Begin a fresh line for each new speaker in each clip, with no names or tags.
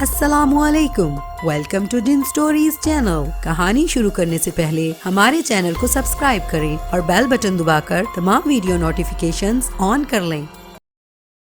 السلام علیکم، welcome to ڈن سٹوریز چینل۔ کہانی شروع کرنے سے پہلے ہمارے چینل کو سبسکرائب کریں اور بیل بٹن دبا کر تمام ویڈیو نوٹیفیکیشنز آن کر لیں۔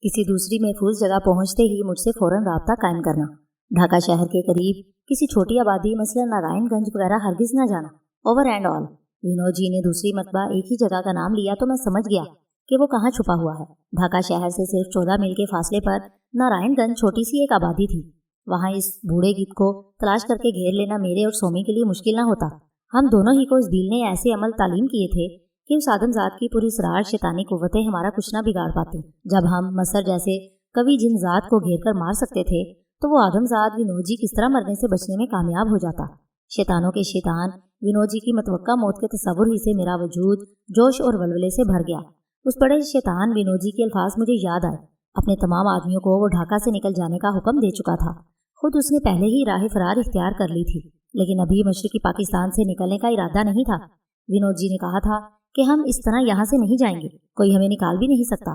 کسی دوسری محفوظ جگہ پہنچتے ہی مجھ سے فوراً رابطہ قائم کرنا۔ ڈھاکہ شہر کے قریب کسی چھوٹی آبادی مثلا نارائن گنج وغیرہ ہرگز نہ جانا۔ اوور اینڈ آل ونود جی نے دوسری مرتبہ ایک ہی جگہ کا نام لیا تو میں سمجھ گیا کہ وہ کہاں چھپا ہوا ہے۔ ڈھاکہ شہر سے صرف 14 میل کے فاصلے پر نارائن گنج چھوٹی سی ایک آبادی تھی۔ وہاں اس بوڑھے گیت کو تلاش کر کے گھیر لینا میرے اور سومی کے لیے مشکل نہ ہوتا۔ ہم دونوں ہی کو اس بیل نے ایسے عمل تعلیم کیے تھے کہ اس آدم ذات کی پوری اسرار شیطانی قوتیں ہمارا کچھ نہ بگاڑ پاتی۔ جب ہم مصر جیسے کبھی جن ذات کو گھیر کر مار سکتے تھے تو وہ آدم ذات ونود جی کس طرح مرنے سے بچنے میں کامیاب ہو جاتا۔ شیطانوں کے شیطان ونود جی کی متوقع موت کے تصور ہی سے میرا وجود جوش اور ولولے سے بھر گیا۔ اس بڑے شیطان ونود جی کے الفاظ مجھے یاد آئے۔ اپنے تمام آدمیوں کو وہ ڈھاکہ سے نکل جانے کا حکم دے چکا تھا۔ خود اس نے پہلے ہی راہ فرار اختیار کر لی تھی، لیکن ابھی مشرقی پاکستان سے نکلنے کا ارادہ نہیں تھا۔ ونود جی نے کہا تھا کہ ہم اس طرح یہاں سے نہیں جائیں گے، کوئی ہمیں نکال بھی نہیں سکتا۔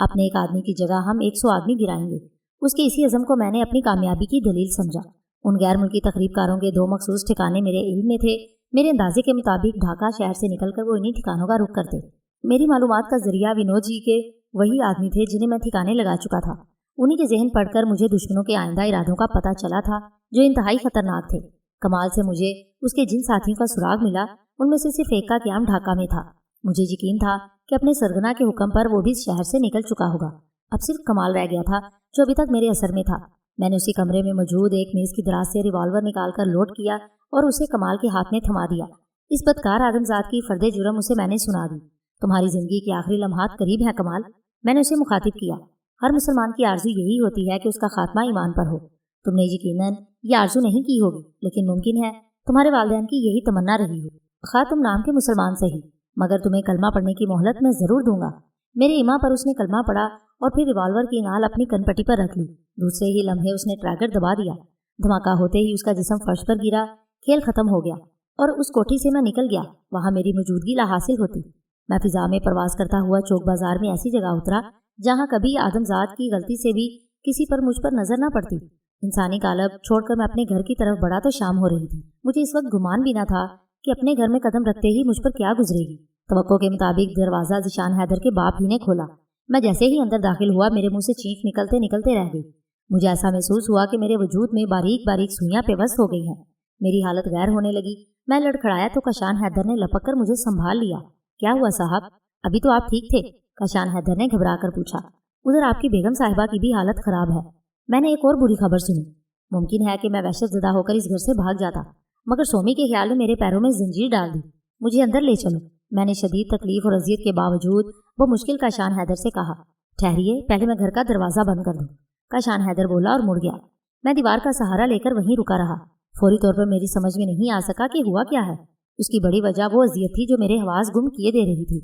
اپنے ایک آدمی کی جگہ ہم 100 آدمی گرائیں گے۔ اس کے اسی عزم کو میں نے اپنی کامیابی کی دلیل سمجھا۔ ان غیر ملکی تخریب کاروں کے 2 مخصوص ٹھکانے میرے علم میں تھے۔ میرے اندازے کے مطابق ڈھاکہ شہر سے نکل کر وہ انہی ٹھکانوں کا رخ کرتے۔ میری معلومات کا ذریعہ ونود جی کے وہی آدمی تھے جنہیں میں ٹھکانے لگا چکا تھا۔ انہی کے ذہن پڑھ کر مجھے دشمنوں کے آئندہ ارادوں کا پتہ چلا تھا جو انتہائی خطرناک تھے۔ کمال سے مجھے اس کے جن ساتھیوں کا سراغ ملا ان میں سے صرف ایک کا قیام ڈھاکہ میں تھا۔ مجھے یقین تھا کہ اپنے سرغنہ کے حکم پر وہ بھی اس شہر سے نکل چکا ہوگا۔ اب صرف کمال رہ گیا تھا جو ابھی تک میرے اثر میں تھا۔ میں نے اسی کمرے میں موجود ایک میز کی دراز سے ریوالور نکال کر لوڈ کیا اور اسے کمال کے ہاتھ میں تھما دیا۔ اس بدکار آدم ذات کی فرد جرم اسے میں نے سنا دی۔ تمہاری زندگی کے آخری لمحات قریب ہیں کمال، میں نے اسے مخاطب کیا۔ ہر مسلمان کی آرزو یہی ہوتی ہے کہ اس کا خاتمہ ایمان پر ہو۔ تم نے یقیناً یہ آرزو نہیں کی ہوگی، لیکن ممکن ہے تمہارے والدین کی یہی تمنا رہی ہو۔ خواہ تم نام کے مسلمان سے ہی، مگر تمہیں کلمہ پڑھنے کی مہلت میں ضرور دوں گا۔ میرے ایما پر اس نے کلمہ پڑھا اور پھر ریوالور کی نال اپنی کن پٹی پر رکھ لی۔ دوسرے ہی لمحے اس نے ٹریگر دبا دیا۔ دھماکہ ہوتے ہی اس کا جسم فرش پر گرا۔ کھیل ختم ہو گیا اور اس کوٹھی سے میں نکل گیا۔ وہاں میری موجودگی لا حاصل ہوتی۔ میں فضا میں پرواز کرتا ہوا چوک بازار میں ایسی جگہ اترا جہاں کبھی آدم ذات کی غلطی سے بھی کسی پر مجھ پر نظر نہ پڑتی۔ انسانی قالب چھوڑ کر میں اپنے گھر کی طرف بڑھا تو شام ہو رہی تھی۔ مجھے اس وقت گمان بھی نہ تھا کہ اپنے گھر میں قدم رکھتے ہی مجھ پر کیا گزرے گی۔ توقع کے مطابق دروازہ ذیشان حیدر کے باپ ہی نے کھولا۔ میں جیسے ہی اندر داخل ہوا میرے منہ سے چینخ نکلتے نکلتے رہ گئی۔ مجھے ایسا محسوس ہوا کہ میرے وجود میں باریک باریک سوئیاں پیوست ہو گئی ہیں۔ میری حالت غیر ہونے لگی۔ میں لڑکھڑایا تو کشان حیدر نے لپک کر مجھے سنبھال لیا۔ کیا ہوا صاحب؟ ابھی تو آپ ٹھیک تھے، کشان حیدر نے گھبرا کر پوچھا۔ ادھر آپ کی بیگم صاحبہ کی بھی حالت خراب ہے۔ میں نے ایک اور بری خبر سنی۔ ممکن ہے کہ میں وحشت زدہ ہو کر اس گھر سے بھاگ جاتا، مگر سومی کے خیال نے میرے پیروں میں زنجیر ڈال دی۔ مجھے اندر لے چلو۔ میں نے شدید تکلیف اور اذیت کے باوجود وہ مشکل کشان حیدر سے کہا۔ ٹھہریے، پہلے میں گھر کا دروازہ بند کر دوں۔ کشان حیدر بولا اور مڑ گیا۔ میں دیوار کا سہارا لے کر وہیں رکا رہا۔ فوری طور پر میری سمجھ میں نہیں آ سکا کہ ہوا کیا ہے۔ اس کی بڑی وجہ وہ اذیت تھی جو میرے حواس گم کیے دے رہی تھی۔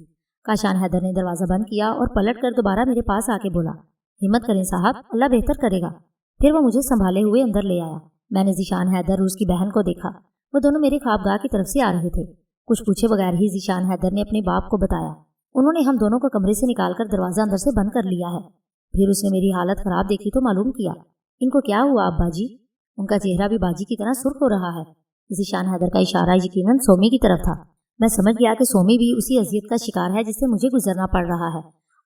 کشان حیدر نے دروازہ بند کیا اور پلٹ کر دوبارہ میرے پاس آ کے بولا، ہمت کریں صاحب، اللہ بہتر کرے گا۔ پھر وہ مجھے سنبھالے ہوئے اندر لے آیا۔ میں نے ذیشان حیدر اور اس کی بہن کو دیکھا۔ وہ دونوں میری خوابگاہ کی طرف سے آ رہے تھے۔ کچھ پوچھے بغیر ہی ذیشان حیدر نے اپنے باپ کو بتایا۔ انہوں نے ہم دونوں کو کمرے سے نکال کر دروازہ اندر سے بند کر لیا ہے۔ پھر اس نے میری حالت خراب دیکھی تو معلوم کیا۔ ان کو کیا ہوا ابا جی؟ ان کا چہرہ بھی باجی کی طرح سرخ ہو رہا ہے۔ ذیشان حیدر کا اشارہ یقیناً سومی کی طرف تھا۔ میں سمجھ گیا کہ سومی بھی اسی اذیت کا شکار ہے جس سے مجھے گزرنا پڑ رہا ہے۔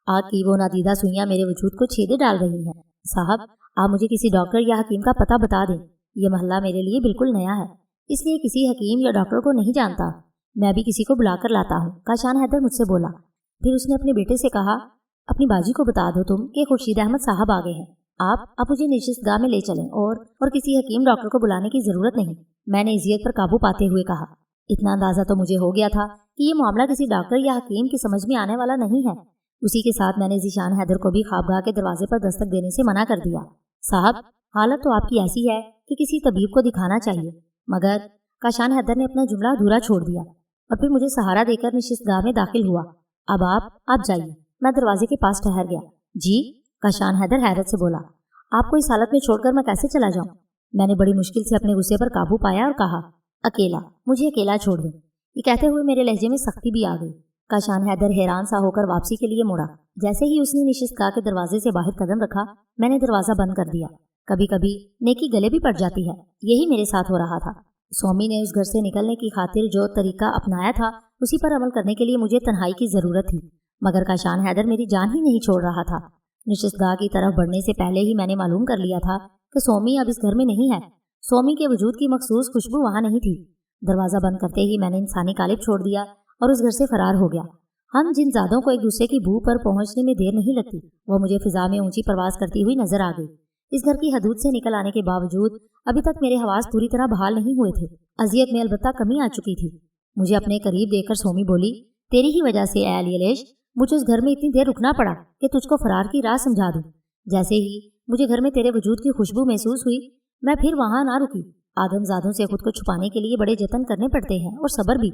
آگ کی وہ نادیدہ سوئیاں میرے وجود کو چھیدے ڈال رہی ہیں۔ صاحب، آپ مجھے کسی ڈاکٹر یا حکیم کا پتہ بتا دیں۔ یہ محلہ میرے لیے بالکل نیا ہے، اس لیے کسی حکیم یا ڈاکٹر کو نہیں جانتا۔ میں بھی کسی کو بلا کر لاتا ہوں، کشان حیدر مجھ سے بولا۔ پھر اس نے اپنے بیٹے سے کہا، اپنی باجی کو بتا دو تم کہ خورشید احمد صاحب آ گئے ہیں۔ آپ مجھے نشست گاہ میں لے چلیں اور کسی حکیم ڈاکٹر کو بلانے کی ضرورت نہیں۔ میں نے اذیت پر قابو پاتے ہوئے کہا۔ اتنا اندازہ تو مجھے ہو گیا تھا کہ یہ معاملہ کسی ڈاکٹر یا حکیم کی سمجھ میں آنے والا نہیں ہے۔ اسی کے ساتھ میں نے ذیشان حیدر کو بھی خوابگاہ کے دروازے پر دستک دینے سے منع کر دیا۔ صاحب، حالت تو آپ کی ایسی ہے کہ کسی طبیب کو دکھانا چاہیے، مگر کشان حیدر نے اپنا جملہ ادھورا چھوڑ دیا اور پھر مجھے سہارا دے کر نشست گاہ میں داخل ہوا۔ اب آپ جائیے۔ میں دروازے کے پاس ٹھہر گیا۔ جی؟ کشان حیدر حیرت سے بولا، آپ کو اس حالت میں چھوڑ کر میں کیسے چلا جاؤں؟ میں نے بڑی مشکل سے اپنے غصے پر قابو پایا اور کہا، اکیلا، مجھے اکیلا چھوڑ دیں۔ یہ کہتے ہوئے میرے لہجے میں سختی بھی آ گئی۔ کشان حیدر حیران سا ہو کر واپسی کے لیے مڑا۔ جیسے ہی اس نے نشست گاہ کے دروازے سے باہر قدم رکھا، میں نے دروازہ بند کر دیا۔ कभी कभी नेकी गले भी पड़ जाती है। यही मेरे साथ हो रहा था। स्वामी ने उस घर से निकलने की खातिर जो तरीका अपनाया था उसी पर अमल करने के लिए मुझे तन्हाई की जरूरत थी, मगर काशान हैदर मेरी जान ही नहीं छोड़ रहा था। निशिस्तगाह की तरफ बढ़ने से पहले ही मैंने मालूम कर लिया था कि स्वामी अब इस घर में नहीं है। स्वामी के वजूद की मखसूस खुशबू वहाँ नहीं थी। दरवाजा बंद करते ही मैंने इंसानी कालिब छोड़ दिया और उस घर से फरार हो गया। हम जिन जादों को एक दूसरे की बू पर पहुंचने में देर नहीं लगती, वो मुझे फिजा में ऊंची परवाज करती हुई नजर आ गई। इस घर की हदूद से निकल आने के बावजूद अभी तक मेरे हवास पूरी तरह बहाल नहीं हुए थे। अजियत में अलबत्ता कमी आ चुकी थी। मुझे अपने करीब देखकर सोमी बोली, तेरी ही वजह से ए अलीलेश मुझे उस घर में इतनी देर रुकना पड़ा कि तुझको फरार की राह समझा दूं। जैसे ही मुझे घर में तेरे वजूद की खुशबू महसूस हुई, मैं फिर वहां ना रुकी। आदमजादों से खुद को छुपाने के लिए बड़े जतन करने पड़ते हैं और सब्र भी।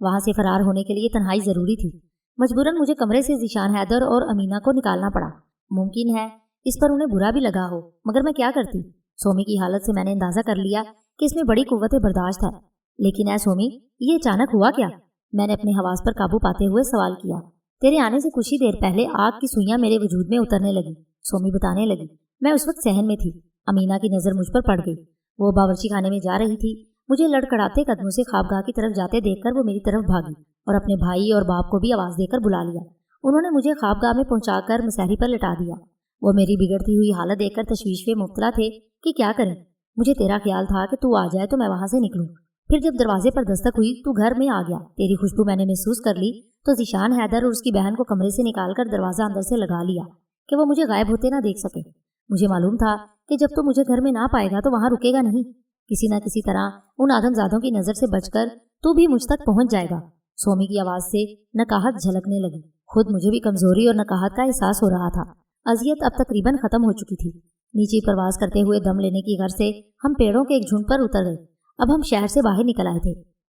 वहां से फरार होने के लिए तन्हाई जरूरी थी। मजबूरन मुझे कमरे से ज़ीशान हैदर और अमीना को निकालना पड़ा। मुमकिन है इस पर उन्हें बुरा भी लगा हो, मगर मैं क्या करती। सोमी की हालत से मैंने अंदाजा कर लिया कि इसमें बड़ी कुव्वत बर्दाश्त है। लेकिन ऐ सोमी, ये अचानक हुआ क्या? मैंने अपने हवास पर काबू पाते हुए सवाल किया। तेरे आने से कुछ ही देर पहले आग की सुइयां मेरे वजूद में उतरने लगी, सोमी बताने लगी। मैं उस वक्त सहन में थी। अमीना की नज़र मुझ पर पड़ गई। वो बावर्ची खाने में जा रही थी। मुझे लड़खड़ाते कदमों से ख्वाबगाह की तरफ जाते देखकर वो मेरी तरफ भागी और अपने भाई और बाप को भी आवाज़ देकर बुला लिया। उन्होंने मुझे ख्वाबगाह में पहुंचाकर मसहरी पर लिटा दिया। वो मेरी बिगड़ती हुई हालत देखकर तशवीश में मुब्तला थे कि क्या करें। मुझे तेरा ख्याल था कि तू आ जाए तो मैं वहां से निकलूं। फिर जब दरवाजे पर दस्तक हुई तू घर में आ गया। तेरी खुशबू मैंने महसूस कर ली तो ज़ीशान हैदर और उसकी बहन को कमरे से निकालकर दरवाजा अंदर से लगा लिया कि वो मुझे गायब होते ना देख सके। मुझे मालूम था कि जब तू मुझे घर में ना पाएगा तो वहां रुकेगा नहीं। किसी न किसी तरह उन आदमजादों की नज़र से बचकर तू भी मुझ तक पहुंच जाएगा। सोमी की आवाज़ से नकाहत झलकने लगी। खुद मुझे भी कमजोरी और नकाहत का एहसास हो रहा था। अजियत अब तकरीबन खत्म हो चुकी थी। नीचे परवाज करते हुए दम लेने की गर्ज से हम पेड़ों के एक झुंड पर उतर गए। अब हम शहर से बाहर निकल आए थे।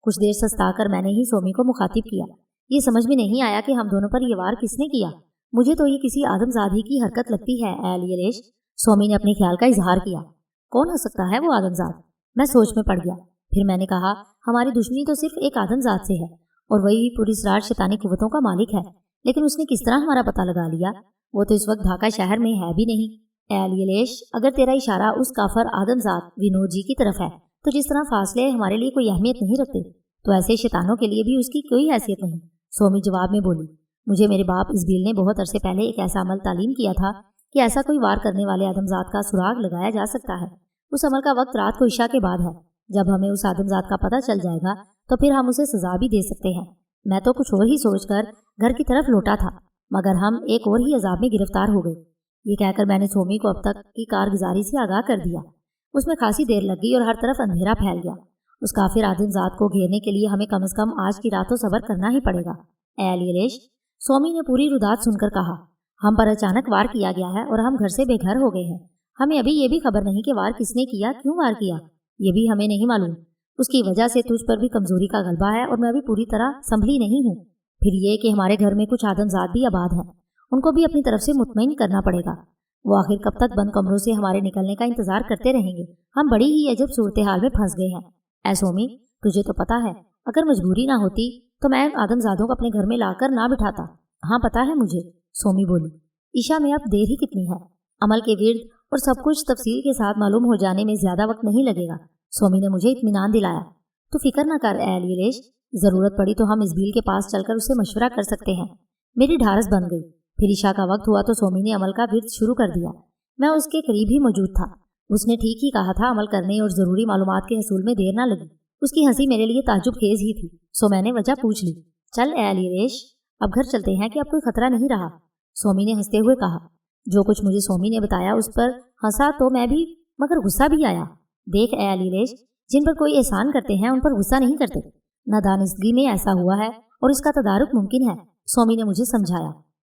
कुछ देर सस्ताकर मैंने ही सोमी को मुखातिब किया। ये समझ में नहीं आया कि हम दोनों पर ये वार किसने किया। मुझे तो ये किसी आदमजादी की हरकत लगती है ए अलीलेश। सोमी ने अपने ख्याल का इजहार किया। कौन हो सकता है वो आदमजाद? मैं सोच में पड़ गया। फिर मैंने कहा, हमारी दुश्मनी तो सिर्फ एक आदमजाद से है और वही पूरी सरार शैतानी कुव्वतों का मालिक है। लेकिन उसने किस तरह हमारा पता लगा लिया? वो तो इस वक्त ढाका शहर में है भी नहीं। ए अलीलेश, अगर तेरा इशारा उस काफर आदमजाद विनोद जी की तरफ है तो जिस तरह फासले हमारे लिए कोई अहमियत नहीं रखते, तो ऐसे शैतानों के लिए भी उसकी कोई हैसियत नहीं। सोमी जवाब में बोली, मुझे मेरे बाप इसबील ने बहुत अरसे पहले एक ऐसा अमल तालीम किया था कि ऐसा कोई वार करने वाले आदमजाद का सुराग लगाया जा सकता है। उस अमल का वक्त रात को इशा के बाद है। जब हमें उस आदमजाद का पता चल जाएगा तो फिर हम उसे सजा भी दे सकते हैं। मैं तो कुछ और ही सोचकर घर की तरफ लौटा था, मगर हम एक और ही अजाब में गिरफ्तार हो गए। ये कहकर मैंने सोमी को अब तक की कारगुजारी से आगाह कर दिया। उसमें खासी देर लग गई और हर तरफ अंधेरा फैल गया। उस काफिर आदमजाद को घेरने के लिए हमें कम से कम आज की रात तो सब्र करना ही पड़ेगा। ए अलीलेश, सोमी ने पूरी रुदात सुनकर कहा, हम पर अचानक वार किया गया है और हम घर से बेघर हो गए हैं। हमें अभी ये भी खबर नहीं कि वार किसने किया, क्यों वार किया, ये भी हमें नहीं मालूम। उसकी वजह से तुझ पर भी कमजोरी का गलबा है और मैं अभी पूरी तरह संभली नहीं हूँ। फिर ये कि हमारे घर में कुछ आदमजाद भी आबाद हैं, उनको भी अपनी तरफ से मुतमईन करना पड़ेगा। वो आखिर कब तक बंद कमरों से हमारे निकलने का इंतजार करते रहेंगे? हम बड़ी ही अजब सूरत हाल में फंस गए हैं। ऐ सोमी, तुझे तो पता है अगर मजबूरी ना होती तो मैं आदमजादों को अपने घर में लाकर ना बिठाता। हाँ पता है मुझे, सोमी बोली। ईशा में अब देर ही कितनी है। अमल के विर्द और सब कुछ तफसील के साथ मालूम हो जाने में ज्यादा वक्त नहीं लगेगा। सोमी ने मुझे इत्मीनान दिलाया। तो फिक्र न कर ए अलीलेश, जरूरत पड़ी तो हम इसबील के पास चलकर उससे मशवरा कर सकते हैं। मेरी ढारस बन गई। फिर ईशा का वक्त हुआ तो सोमी ने अमल का विर्द शुरू कर दिया। मैं उसके करीब ही मौजूद था। उसने ठीक ही कहा था, अमल करने और जरूरी मालूमात के हसूल में देर ना लगी। उसकी हंसी मेरे लिए ताजुब खेज ही थी, सो मैंने वजह पूछ ली। चल ए अलीलेश, अब घर चलते हैं कि अब कोई खतरा नहीं रहा, सोमी ने हंसते हुए कहा। जो कुछ मुझे सोमी ने बताया उस पर हंसा तो मैं भी, मगर गुस्सा भी आया। देख ए अलीलेश, जिन पर कोई एहसान करते हैं उन पर गुस्सा नहीं करते। नादानिस्तगी में ऐसा हुआ है और इसका तदारुक मुमकिन है, सोमी ने मुझे समझाया।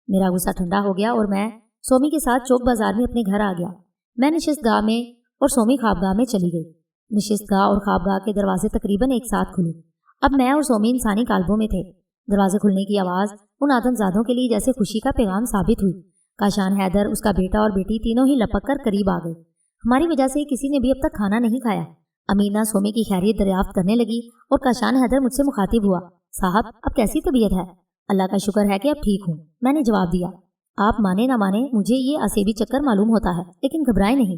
मेरा गुस्सा ठंडा हो गया और मैं सोमी के साथ चौक बाजार में अपने घर आ गया। मैं निशिस्तगाह में और सोमी ख्वाबगाह में चली गई। निशिस्तगाह और ख्वाबगाह के दरवाजे तकरीबन एक साथ खुले। अब मैं और सोमी इंसानी काल्बों में थे। दरवाजे खुलने की आवाज़ उन आदमजादों के लिए जैसे खुशी का पैगाम साबित हुई। काशान हैदर, उसका बेटा और बेटी तीनों ही लपक कर करीब आ गए। हमारी वजह से किसी ने भी अब तक खाना नहीं खाया। अमीना सोमी की खैरियत दरियाफ्त करने लगी और काशान हैदर मुझसे मुखातिब हुआ। साहब, अब कैसी तबीयत है? अल्लाह का शुक्र है कि अब ठीक हूँ, मैंने जवाब दिया। आप माने ना माने, मुझे ये असेबी चक्कर मालूम होता है, लेकिन घबराए नहीं।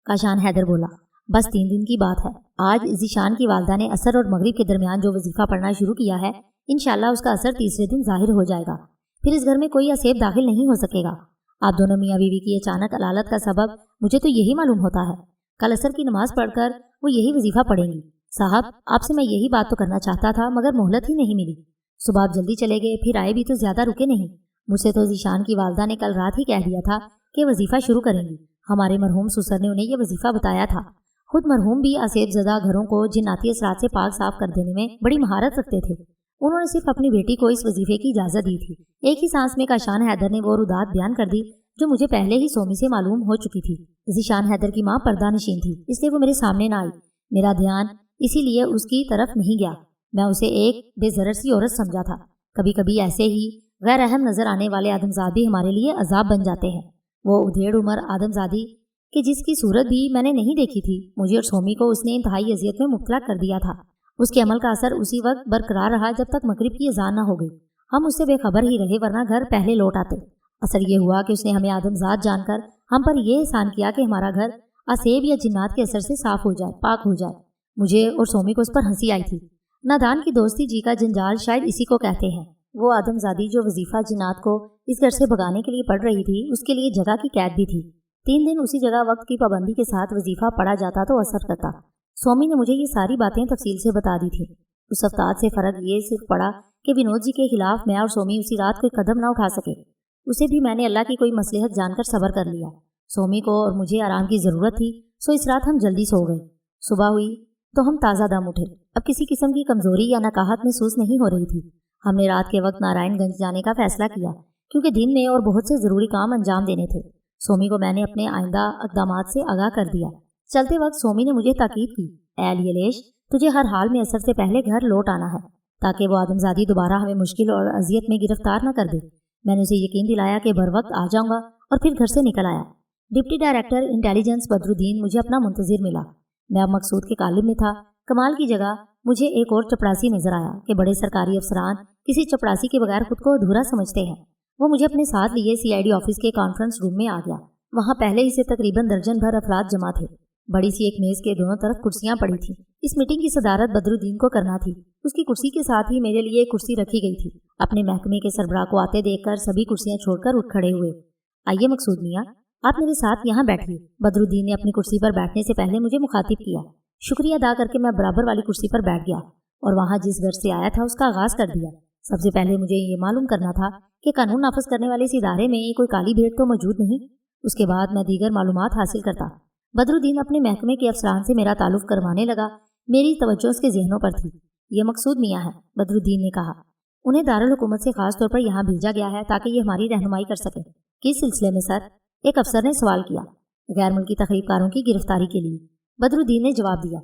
काशान हैदर बोला। बस 3 दिन की बात है। आज ज़ीशान की वालदा ने असर और मगरिब के दरमियान जो वजीफ़ा पढ़ना शुरू किया है, इंशाअल्लाह उसका असर तीसरे दिन जाहिर हो जाएगा। फिर इस घर में कोई असेब दाखिल नहीं हो सकेगा। आप दोनों मियाँ बीवी की अचानक अलालत का सबब मुझे तो यही मालूम होता है। कल असर की नमाज पढ़कर वो यही वजीफ़ा पढ़ेंगी। साहब, आपसे मैं यही बात तो करना चाहता था, मगर मोहलत ही नहीं मिली। सुबह आप जल्दी चले गए, फिर आए भी तो ज़्यादा रुके नहीं। मुझसे तो ज़ीशान की वालदा ने कल रात ही कह दिया था कि वजीफ़ा शुरू करेंगी। हमारे मरहूम सुसर ने उन्हें यह वजीफ़ा बताया था। खुद मरहूम भी असेब ज़दा घरों को जिन्नाती असरात से पाक साफ कर देने में बड़ी महारत रखते थे। उन्होंने सिर्फ अपनी बेटी को इस वजीफे की इजाज़त दी थी। एक ही सांस में काशान हैदर ने वो रुदात बयान कर दी जो मुझे पहले ही सोमी से मालूम हो चुकी थी। ज़ीशान हैदर की माँ पर्दा नशीन थी, इसलिए वो मेरे सामने ना आई। मेरा ध्यान इसीलिए उसकी तरफ नहीं गया। मैं उसे एक बेज़रर सी औरत समझा था। कभी कभी ऐसे ही गैर अहम नजर आने वाले आदमजाद भी हमारे लिए अजाब बन जाते हैं। वो उधेड़ उमर आदमजादी कि जिसकी सूरत भी मैंने नहीं देखी थी, मुझे और सोमी को उसने इंतहाई अजियत में मुब्तला कर दिया था। उसके अमल का असर उसी वक्त बरकरार रहा जब तक मगरिब की अजान न हो गई। हम उससे बेखबर ही रहे, वरना घर पहले लौट आते। असर ये हुआ कि उसने हमें आदमजाद जानकर हम पर यह एहसान किया कि हमारा घर असेब या जिन्नात के असर से साफ हो जाए, पाक हो जाए। मुझे और सोमी को उस पर हंसी आई थी। नादान की दोस्ती जी का जंजाल शायद इसी को कहते हैं। वो आदमजादी जो वजीफा जिन्नात को इस घर से भगाने के लिए पढ़ रही थी, उसके लिए जगह की कैद भी थी। 3 दिन उसी जगह वक्त की पाबंदी के साथ वजीफा पढ़ा जाता तो असर करता। सोमी ने मुझे ये सारी बातें तफसील से बता दी थी। उस हफ्तात से फ़र्क ये सिर्फ पड़ा कि विनोद जी के खिलाफ मैं और सोमी उसी रात कोई कदम न उठा सके। उसे भी मैंने अल्लाह की कोई मसलहत जानकर सब्र कर लिया। सोमी को और मुझे आराम की ज़रूरत थी, सो इस रात हम जल्दी सो गए। सुबह हुई तो हम ताज़ा दम उठे। अब किसी किस्म की कमज़ोरी या नकाहत महसूस नहीं हो रही थी। हमने रात के वक्त नारायणगंज जाने का फैसला किया, क्योंकि दिन में और बहुत से ज़रूरी काम अंजाम देने थे। सोमी को मैंने अपने आइंदा इक़दामात से आगाह कर दिया। चलते वक्त सोमी ने मुझे ताकीद की, ऐ अलीश, तुझे हर हाल में असर से पहले घर लौट आना है, ताकि वो आदमजादी दोबारा हमें मुश्किल और अजियत में गिरफ्तार न कर दे। मैंने उसे यकीन दिलाया कि बर वक्त आ जाऊँगा और फिर घर से निकल आया। डिप्टी डायरेक्टर इंटेलिजेंस बदरुद्दीन मुझे अपना मुंतजिर मिला। मैं अब मकसूद के कालिब में था। कमाल की जगह मुझे एक और चपड़ासी नजर आया कि बड़े सरकारी अफसरान किसी चपड़ासी के बगैर खुद को अधूरा समझते हैं। वो मुझे अपने साथ लिए CID ऑफिस के कॉन्फ्रेंस रूम में आ गया। वहाँ पहले ही से तकरीबन दर्जन भर अफराद जमा थे। बड़ी सी एक मेज़ के दोनों तरफ कुर्सियाँ पड़ी थी। इस मीटिंग की सदारत बदरुद्दीन को करना थी। उसकी कुर्सी के साथ ही मेरे लिए एक कुर्सी रखी गई थी। अपने महकमे के सरबराह को आते देखकर सभी कुर्सियाँ छोड़कर उठ खड़े हुए। आइए मकसूद मियाँ, आप मेरे साथ यहाँ बैठिए। बदरुद्दीन ने अपनी कुर्सी पर बैठने से पहले मुझे मुखातिब किया। शुक्रिया अदा करके मैं बराबर वाली कुर्सी पर बैठ गया और वहाँ जिस घर से आया था उसका आगाज़ कर दिया। सबसे पहले मुझे ये मालूम करना था कि कानून नाफज करने वाले इस इदारे में कोई काली भेड़ तो मौजूद नहीं। उसके बाद मैं दीगर मालूमात हासिल करता। बदरुद्दीन अपने महकमे के अफसरान से मेरा ताल्लुक़ करवाने लगा। मेरी तवज्जो उसके जहनों पर थी। ये मकसूद मियाँ है, बदरुद्दीन ने कहा। उन्हें दारुल हुकूमत से खास तौर पर यहाँ भेजा गया है ताकि ये हमारी रहनुमाई कर सकें। किस सिलसिले में सर? एक अफसर ने सवाल किया। गैर मुल्की तखरीबकारों की गिरफ्तारी के लिए, बदरुद्दीन ने जवाब दिया।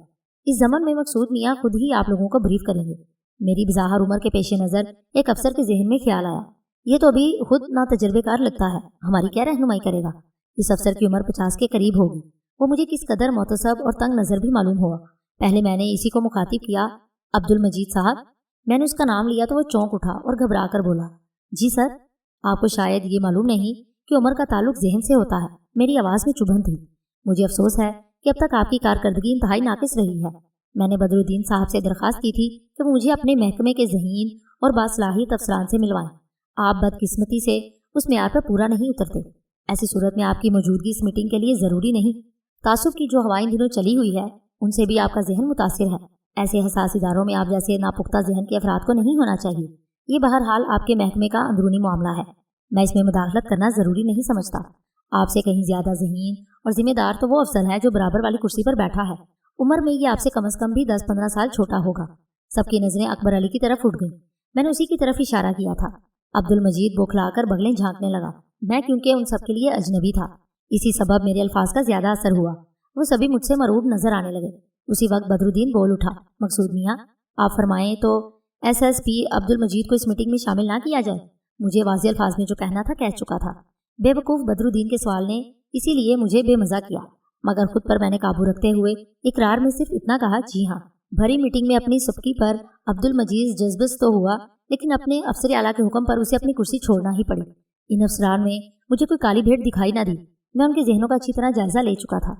इस ज़मन में मकसूद मियाँ खुद ही आप लोगों को ब्रीफ करेंगे। मेरी बिज़ाहर उम्र के पेश नज़र एक अफसर के जहन में ख्याल आया, ये तो अभी खुद ना तजर्बेकार लगता है, हमारी क्या रहनुमाई करेगा? इस अफसर की उम्र 50 के करीब होगी। वो मुझे किस कदर मोतसब और तंग नज़र भी मालूम हुआ। पहले मैंने इसी को मुखातिब किया, अब्दुल मजीद साहब। मैंने उसका नाम लिया तो वो चौंक उठा और घबरा कर बोला, जी सर। आपको शायद ये मालूम नहीं कि उम्र का ताल्लुक जहन से होता है। मेरी आवाज़ में चुभन थी। मुझे अफसोस है कि अब तक आपकी कारकर्दगी इंतहाई नाकिस रही है। मैंने बदरुद्दीन साहब से दरख्वास्त की थी कि वो मुझे अपने महकमे के ज़हीन और बासलाहियत अफसरान से मिलवाएं। आप बदकिस्मती से उस मेयार पर पूरा नहीं उतरते। ऐसी सूरत में आपकी मौजूदगी इस मीटिंग के लिए ज़रूरी नहीं। तासुब की जो हवा इन दिनों चली हुई है, उनसे भी आपका जहन मुतासिर है। ऐसे हसास इदारों में आप जैसे नापुख्ता जहन के अफराद को नहीं होना चाहिए। ये बहरहाल आपके महकमे का अंदरूनी मामला है। मैं इसमें मुदाखलत करना ज़रूरी नहीं समझता। आपसे कहीं ज़्यादा ज़हीन और जिम्मेदार तो वो अफसर है जो बराबर वाली कुर्सी पर बैठा है। उम्र में ये आपसे कम से कम भी 10-15 साल छोटा होगा। सबकी नज़रें अकबर अली की तरफ उठ गईं। मैंने उसी की तरफ इशारा किया था। अब्दुल मजीद बौखलाकर बगलें झांकने लगा। मैं क्योंकि उन सब के लिए अजनबी था, इसी सबब मेरे अल्फाज का ज़्यादा असर हुआ। वो सभी मुझसे मरूब नजर आने लगे। उसी वक्त बदरुद्दीन बोल उठा, मकसूद मियाँ, आप फरमाएं तो SSP अब्दुल मजीद को इस मीटिंग में शामिल ना किया जाए। मुझे वाज़ेह अल्फाज में जो कहना था कह चुका था। बेवकूफ़ बदरुद्दीन के सवाल ने इसीलिए मुझे बेमज़ा किया, मगर खुद पर मैंने काबू रखते हुए इकरार में सिर्फ इतना कहा, जी हाँ। भरी मीटिंग में अपनी सबकी पर अब्दुल मजीद जज्बस तो हुआ, लेकिन अपने अफसर आला के हुक्म पर उसे अपनी कुर्सी छोड़ना ही पड़ी। इन अफसरान में मुझे कोई काली भेड़ दिखाई ना दी। मैं उनके जहनों का अच्छी तरह जायजा ले चुका था।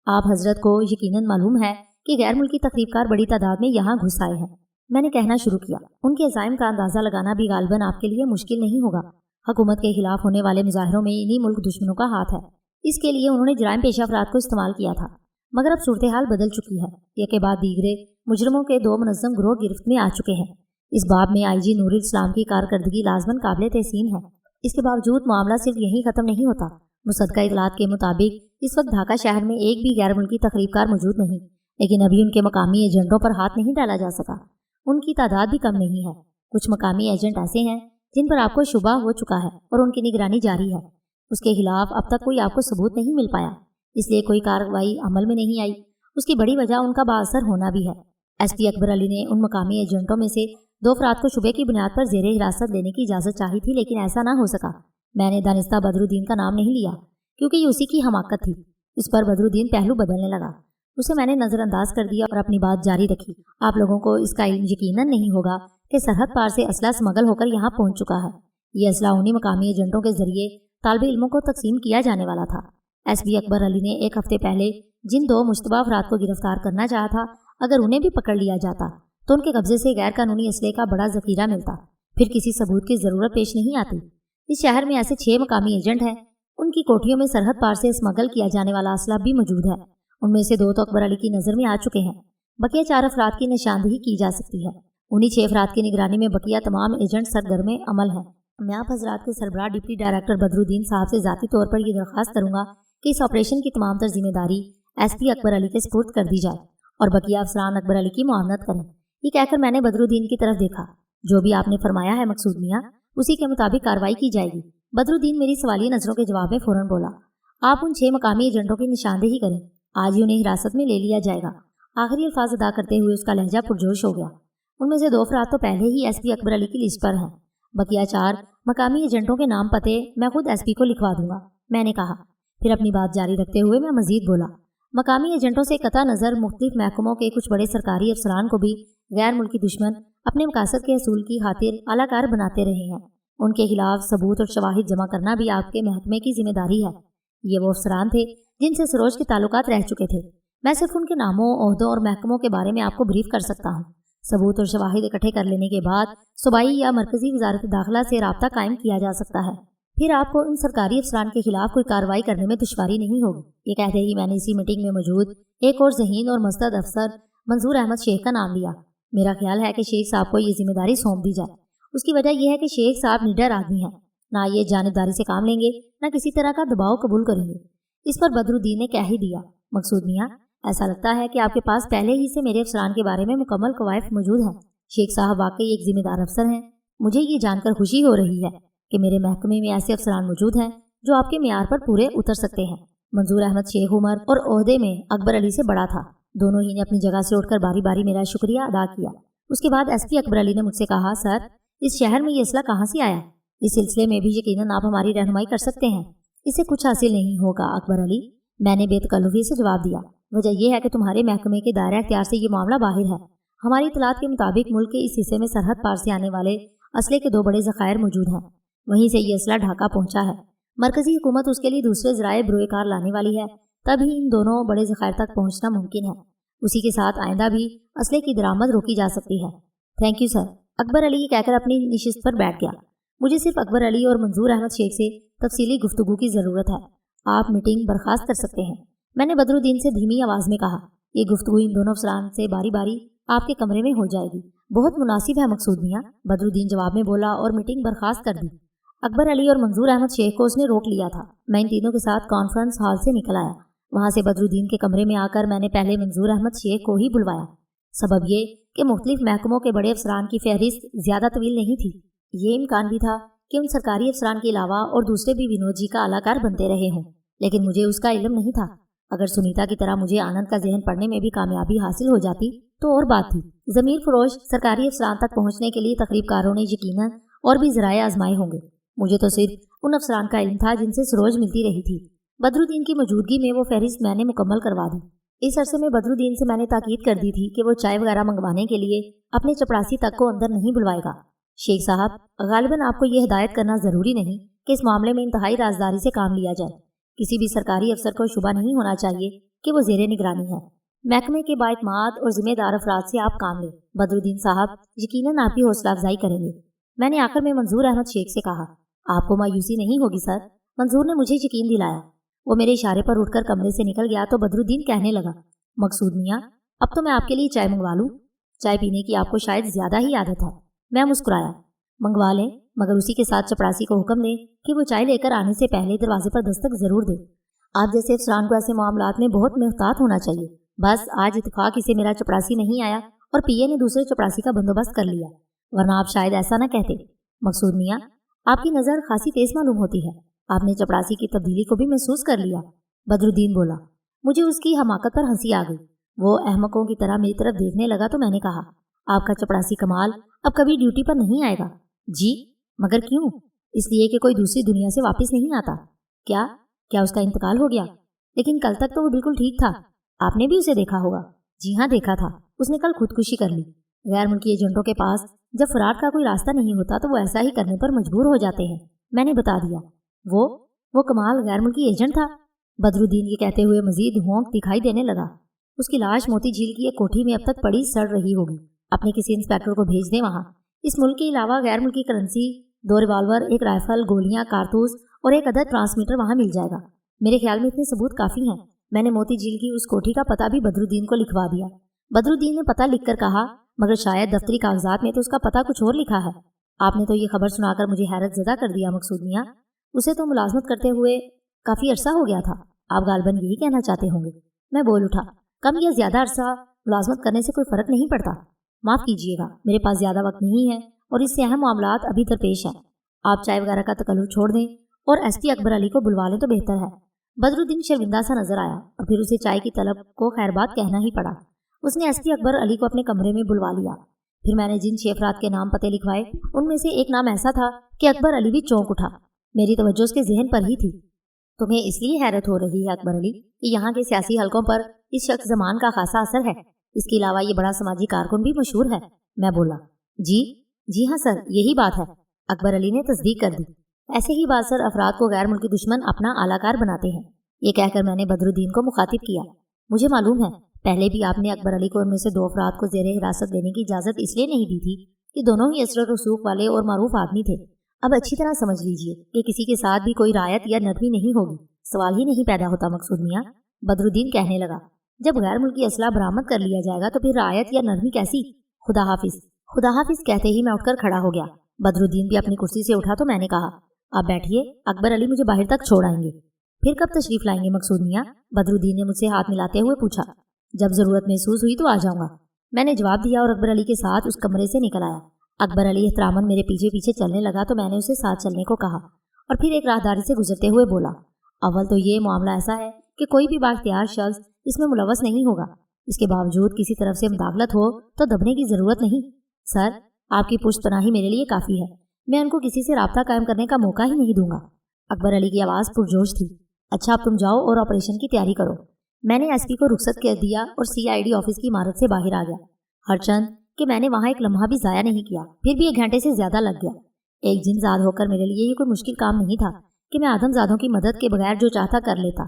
आप हजरत को यकीनन मालूम है कि गैर मुल्की तकरीबकार बड़ी तादाद में यहाँ घुस आए हैं। मैंने कहना शुरू किया। उनके अज़ाइम का अंदाज़ा लगाना भी गालिबन आपके लिए मुश्किल नहीं होगा। हुकूमत के खिलाफ होने वाले मुजाहरों में इन्हीं मुल्क दुश्मनों का हाथ है। इसके लिए उन्होंने जराइम पेशा अफराद को इस्तेमाल किया था, मगर अब सूरत हाल बदल चुकी है। एक के बाद दीगरे मुजरमों के 2 मुनज़्ज़म गिरोह गिरफ्त में आ चुके हैं। इस बाब में IG नूरुल इस्लाम की कारकर्दगी लाज़मन काबिल तहसीन है। इसके बावजूद मामला सिर्फ यहीं ख़त्म नहीं होता। मुसद्दका इतलात के मुताबिक इस वक्त ढाका शहर में एक भी गैर मुल्की तकरीबकार मौजूद नहीं, लेकिन अभी उनके मकामी एजेंटों पर हाथ नहीं डाला जा सका। उनकी तादाद भी कम नहीं है। कुछ मकामी एजेंट ऐसे हैं जिन पर आपको शुबा हो चुका है और उनकी निगरानी जारी है। उसके खिलाफ अब तक कोई आपको सबूत नहीं मिल पाया, इसलिए कोई कार्रवाई अमल में नहीं आई। उसकी बड़ी वजह उनका बाअसर होना भी है। SP अकबर अली ने उन मकामी एजेंटों में से 2 अफराद को शुबे की बुनियाद पर ज़ेरे हिरासत लेने की इजाज़त चाही थी, लेकिन ऐसा ना हो सका। मैंने दानिस्ता बदरुद्दीन का नाम नहीं लिया क्योंकि ये उसी की हमाकत थी। इस पर बदरुद्दीन पहलू बदलने लगा। उसे मैंने नज़रअंदाज कर दिया और अपनी बात जारी रखी। आप लोगों को इसका इल्म यकीनन नहीं होगा कि सरहद पार से असला स्मगल होकर यहाँ पहुँच चुका है। ये असला उन्हीं मकामी एजेंटों के जरिए तालिब इल्मों को तकसीम किया जाने वाला था। SP अकबर अली ने 1 हफ्ते पहले जिन 2 मुश्तबा अफराद को गिरफ्तार करना चाहा था, अगर उन्हें भी पकड़ लिया जाता तो उनके कब्जे से गैर कानूनी असले का बड़ा ज़खीरा मिलता, फिर किसी सबूत की ज़रूरत पेश नहीं आती। इस शहर में ऐसे 6 मकामी एजेंट हैं। उनकी कोठियों में सरहद पार से स्मगल किया जाने वाला असला भी मौजूद है। उनमें से 2 तो अकबर अली की नज़र में आ चुके हैं। बकिया 4 अफराद की निशानदही की जा सकती है। उन्हीं 6 अफराद की निगरानी में बकिया तमाम एजेंट सरगर्म अमल हैं। मैं आप हजरात के सरबराह डिप्टी डायरेक्टर बदरुद्दीन साहब से ज़ाती तौर पर यह दरख्वास्त करूँगा कि इस ऑपरेशन की तमाम तर जिम्मेदारी SP अकबर अली के सुपुर्द कर दी जाए और बकिया अफसरान अकबर अली की मुआवनत करें। ये कहकर मैंने बदरुद्दीन की तरफ देखा। जो भी आपने फरमाया है मकसूद मियाँ, उसी के मुताबिक कार्रवाई की जाएगी। बदरुद्दीन मेरी सवालिया नज़रों के जवाब में फ़ौरन बोला, आप उन 6 मकामी एजेंटों की निशानदेही करें। आज ही उन्हें हिरासत में ले लिया जाएगा। आखिरी अल्फाज अदा करते हुए उसका लहजा पुरजोश हो गया। उनमें से 2 अफराद तो पहले ही SP अकबर अली की लिस्ट पर हैं। बकिया 4 मकामी एजेंटों के नाम पते मैं खुद SP को लिखवा दूंगा, मैंने कहा। फिर अपनी बात जारी रखते हुए मैं मजीद बोला, मकामी एजेंटों से कता नज़र मुख्तलिफ महकमों के कुछ बड़े सरकारी अफसरान को भी गैर मुल्की दुश्मन अपने मकासद के असूल की खातिर आलाकार बनाते रहे हैं। उनके खिलाफ सबूत और शवाहिद जमा करना भी आपके महकमे की जिम्मेदारी है। ये वो अफसरान थे जिनसे सरोज के ताल्लुकात रह चुके थे। मैं सिर्फ उनके नामों, ओहदों और महकमों के बारे में आपको ब्रीफ कर सकता हूँ। सबूत और शवाहिद इकट्ठे कर लेने के बाद सूबाई या मरकजी वजारत दाखिला से राब्ता कायम किया जा सकता है। फिर आपको इन सरकारी अफसरान के खिलाफ कोई कार्रवाई करने में दुश्वारी नहीं होगी। ये कहते ही मैंने इसी मीटिंग में मौजूद एक और ज़हीन और मस्तद अफसर मंजूर अहमद शेख का नाम लिया। मेरा ख्याल है कि शेख साहब को ये जिम्मेदारी सौंप दी जाए। उसकी वजह यह है कि शेख साहब निडर आदमी हैं, ना ये जानिबदारी से काम लेंगे, ना किसी तरह का दबाव कबूल करेंगे। इस पर बदरुद्दीन ने कह ही दिया, मकसूद मियाँ, ऐसा लगता है कि आपके पास पहले ही से मेरे अफसरान के बारे में मुकम्मल कवायद मौजूद हैं। शेख साहब वाकई एक जिम्मेदार अफसर हैं। मुझे ये जानकर खुशी हो रही है कि मेरे महकमे में ऐसे अफसरान मौजूद हैं जो आपके मियार पर पूरे उतर सकते हैं। मंजूर अहमद शेख उमर और ओहदे में अकबर अली से बड़ा था। दोनों ही ने अपनी जगह से उठकर बारी बारी मेरा शुक्रिया अदा किया। उसके बाद SP अकबर अली ने मुझसे कहा, सर, इस शहर में ये असला कहाँ से आया? इस सिलसिले में भी यकीनन आप हमारी रहनुमाई कर सकते हैं। इससे कुछ हासिल नहीं होगा अकबर अली, मैंने बेतकल्लुफी से जवाब दिया। वजह यह है कि तुम्हारे महकमे के दायरा इख्तियार से ये मामला बाहर है। हमारी इतलात के मुताबिक मुल्क के इस हिस्से में सरहद पार से आने वाले असले के 2 बड़े ज़खायर मौजूद हैं। वहीं से ये असला ढाका पहुंचा है। मरकजी हुकूमत उसके लिए दूसरे ज़राए बरोकार लाने वाली है, तभी इन दोनों बड़े ज़खायर तक पहुंचना मुमकिन है। उसी के साथ आइंदा भी असले की दरामद रोकी जा सकती है। Thank you sir, Akbar Ali कहकर अपनी निशिस्त पर बैठ गया। मुझे सिर्फ अकबर अली और मंजूर अहमद शेख से तफसीली गुफ्तगू की ज़रूरत है। आप मीटिंग बर्खास्त कर सकते हैं, मैंने बदरुद्दीन से धीमी आवाज़ में कहा। ये गुफ्तगू इन दोनों अफसरान से बारी बारी आपके कमरे में हो जाएगी। बहुत मुनासिब है मकसूद मियाँ, बदरुद्दीन जवाब में बोला और मीटिंग बर्खास्त कर दी। अकबर अली और मंजूर अहमद शेख को उसने रोक लिया था। मैं इन तीनों के साथ कॉन्फ्रेंस हॉल से निकल आया। वहाँ से बदरुद्दीन के कमरे में आकर मैंने पहले मंजूर अहमद शेख को ही बुलवाया। सबब ये कि मुख्तलिफ महकमों के बड़े अफसरान की फहरिस्त ज़्यादा तवील नहीं थी। ये इम्कान भी था कि उन सरकारी अफसरान के अलावा और दूसरे भी विनोद जी का आलाकार बनते रहे हों, लेकिन मुझे उसका इल्म नहीं था। अगर सुनीता की तरह मुझे आनंद का जहन पढ़ने में भी कामयाबी हासिल हो जाती तो और बात थी। ज़मीर फरोश सरकारी अफसरान तक पहुँचने के लिए तकरीबकारों ने यकीनन और भी ज़राए आजमाए होंगे। मुझे तो सिर्फ उन अफसरान का इल्म था जिनसे सरोज मिलती रही थी। बदरुद्दीन की मौजूदगी में वो फहरिस्त मैंने मुकम्मल करवा दी। इस अरसे में बदरुद्दीन से मैंने ताकीद कर दी थी कि वो चाय वगैरह मंगवाने के लिए अपने चपरासी तक को अंदर नहीं बुलवाएगा। शेख साहब, गालिबन आपको ये हिदायत करना ज़रूरी नहीं कि इस मामले में इंतहाई राजदारी से काम लिया जाए। किसी भी सरकारी अफसर को शुबा नहीं होना चाहिए کہ وہ زیر نگرانی ہے۔ محکمے کے بااعتماد اور ذمہ دار افراد سے آپ کام لیں۔ بدرالدین صاحب یقیناً آپ کی حوصلہ افزائی کریں گے۔ میں نے آخر میں منظور احمد شیخ سے کہا، آپ کو مایوسی نہیں ہوگی سر؟ منظور نے مجھے یقین دلایا۔ وہ میرے اشارے پر اٹھ کر کمرے سے نکل گیا تو بدرالدین کہنے لگا، مقصود میاں اب تو میں آپ کے لیے چائے منگوا لوں؟ چائے پینے کی آپ کو شاید زیادہ ہی عادت ہے۔ میں مسکرایا۔ منگوا لیں، مگر اسی کے ساتھ چپڑاسی کو حکم دیں کہ وہ چائے لے کر آنے سے پہلے دروازے پر دستک ضرور دے۔ آپ جیسے افسران کو ایسے معاملات میں بہت محتاط ہونا چاہیے۔ بس آج اتفاق اسے میرا چپڑاسی نہیں آیا اور پی اے نے دوسرے چپڑاسی کا بندوبست کر لیا، ورنہ آپ شاید ایسا نہ کہتے۔ مقصود میاں آپ کی نظر خاصی تیز معلوم ہوتی ہے، آپ نے چپڑاسی کی تبدیلی کو بھی محسوس کر لیا۔ بدرالدین بولا۔ مجھے اس کی حماقت پر ہنسی آ گئی۔ وہ احمقوں کی طرح میری طرف دیکھنے لگا تو میں نے کہا، آپ کا چپڑاسی کمال اب کبھی ڈیوٹی پر نہیں آئے گا؟ جی، مگر کیوں؟ اس لیے کہ کوئی دوسری دنیا سے واپس نہیں آتا۔ کیا اس کا انتقال ہو گیا؟ لیکن کل تک تو وہ بالکل ٹھیک تھا، آپ نے بھی اسے دیکھا ہوگا۔ جی ہاں دیکھا تھا، اس نے کل خودکشی کر لی۔ غیر ملکی ایجنٹوں کے پاس جب فرار کا کوئی راستہ نہیں ہوتا تو وہ ایسا ہی کرنے پر مجبور ہو جاتے ہیں۔ میں نے بتا دیا۔ وہ کمال غیر ملکی ایجنٹ تھا؟ بدرالدین یہ کہتے ہوئے مزید ہونک دکھائی دینے لگا۔ اس کی لاش موتی جھیل کی ایک کوٹھی میں اب تک پڑی سڑ رہی ہوگی۔ اپنے کسی انسپیکٹر کو بھیج دیں وہاں۔ اس ملک کے علاوہ غیر ملکی کرنسی، 2 ریوالور، 1 رائفل، گولیاں، کارتوس اور 1 عدد ٹرانسمیٹر وہاں مل جائے گا۔ میرے خیال میں اتنے ثبوت کافی ہیں۔ میں نے موتی جھیل کی اس کوٹھی کا پتہ بھی بدرالدین کو لکھوا دیا۔ بدرالدین نے پتہ لکھ کر کہا، مگر شاید دفتری کاغذات میں تو اس کا پتہ کچھ اور لکھا ہے۔ آپ نے تو یہ خبر سنا کر مجھے حیرت زدہ کر دیا مقصود میاں۔ اسے تو ملازمت کرتے ہوئے کافی عرصہ ہو گیا تھا، آپ غالباً یہی کہنا چاہتے ہوں گے۔ میں بول اٹھا، کم یا زیادہ عرصہ ملازمت کرنے سے کوئی فرق نہیں پڑتا۔ معاف کیجیے گا، میرے پاس زیادہ وقت نہیں ہے اور اس سے اہم معاملات ابھی درپیش ہیں۔ آپ چائے وغیرہ کا تکلف چھوڑ دیں اور ایس پی اکبر علی کو بلوا لیں تو بہتر ہے۔ بدرالدین شرمندہ سا نظر آیا اور پھر اسے چائے کی طلب کو خیر بات کہنا ہی پڑا۔ اس نے ایس پی اکبر علی کو اپنے کمرے میں بلوا لیا۔ پھر میں نے جن 6 افراد کے نام پتے لکھوائے ان میں سے ایک نام ایسا تھا کہ اکبر علی بھی چونک اٹھا۔ میری توجہ اس کے ذہن پر ہی تھی۔ تمہیں اس لیے حیرت ہو رہی ہے اکبر علی کہ یہاں کے سیاسی حلقوں پر اس شخص زمان کا خاصا اثر ہے؟ اس کے علاوہ یہ بڑا سماجی کارکن بھی مشہور ہے۔ میں بولا، جی ہاں سر، یہی بات ہے۔ اکبر علی نے تصدیق کر دی۔ ایسے ہی بات سر افراد کو غیر ملکی دشمن اپنا اعلی کار بناتے ہیں۔ یہ کہہ کر میں نے بدرالدین کو مخاطب کیا، مجھے معلوم ہے پہلے بھی آپ نے اکبر علی کو ان میں سے 2 افراد کو زیر حراست لینے کی اجازت اس لیے نہیں دی تھی کہ دونوں ہی اثر و رسوخ والے اور معروف آدمی تھے۔ اب اچھی طرح سمجھ لیجئے کہ کسی کے ساتھ بھی کوئی رعایت یا نرمی نہیں ہوگی، سوال ہی نہیں پیدا ہوتا مقصود میاں۔ بدرالدین کہنے لگا، جب غیر ملکی اسلحہ برآمد کر لیا جائے گا تو پھر رعایت یا نرمی کیسی؟ خدا حافظ کہتے ہی میں اٹھ کر کھڑا ہو گیا۔ بدرالدین بھی اپنی کرسی سے اٹھا تو میں نے کہا، آپ بیٹھیے، اکبر علی مجھے باہر تک چھوڑ آئیں گے۔ پھر کب تشریف لائیں گے مقصود میاں؟ بدرالدین نے مجھ سے ہاتھ ملاتے ہوئے پوچھا۔ جب ضرورت محسوس ہوئی تو آ جاؤں گا، میں نے جواب دیا اور اکبر علی کے ساتھ اس کمرے سے نکل آیا۔ اکبر علی احتراماً میرے پیچھے پیچھے چلنے لگا تو میں نے اسے ساتھ چلنے کو کہا اور پھر ایک راہداری سے گزرتے ہوئے بولا، اول تو یہ معاملہ ایسا ہے کہ کوئی بھی بااختیار شخص اس میں ملوث نہیں ہوگا۔ اس کے باوجود کسی طرف سے مداخلت ہو تو دبنے کی ضرورت نہیں۔ سر، آپ کی پشت پناہی میرے لیے کافی ہے، میں ان کو کسی سے رابطہ قائم کرنے کا موقع ہی نہیں دوں گا۔ اکبر علی کی آواز پرجوش تھی۔ اچھا اب تم جاؤ اور آپریشن کی تیاری کرو۔ میں نے ایس پی کو رخصت کر دیا اور سی آئی ڈی آفس کی عمارت سے باہر آ گیا، ہرچند کہ میں نے وہاں ایک لمحہ بھی ضائع نہیں کیا، پھر بھی 1 گھنٹے سے زیادہ لگ گیا۔ ایک جن زاد ہو کر میرے لیے یہ کوئی مشکل کام نہیں تھا کہ میں آدم زادوں کی مدد کے بغیر جو چاہتا کر لیتا۔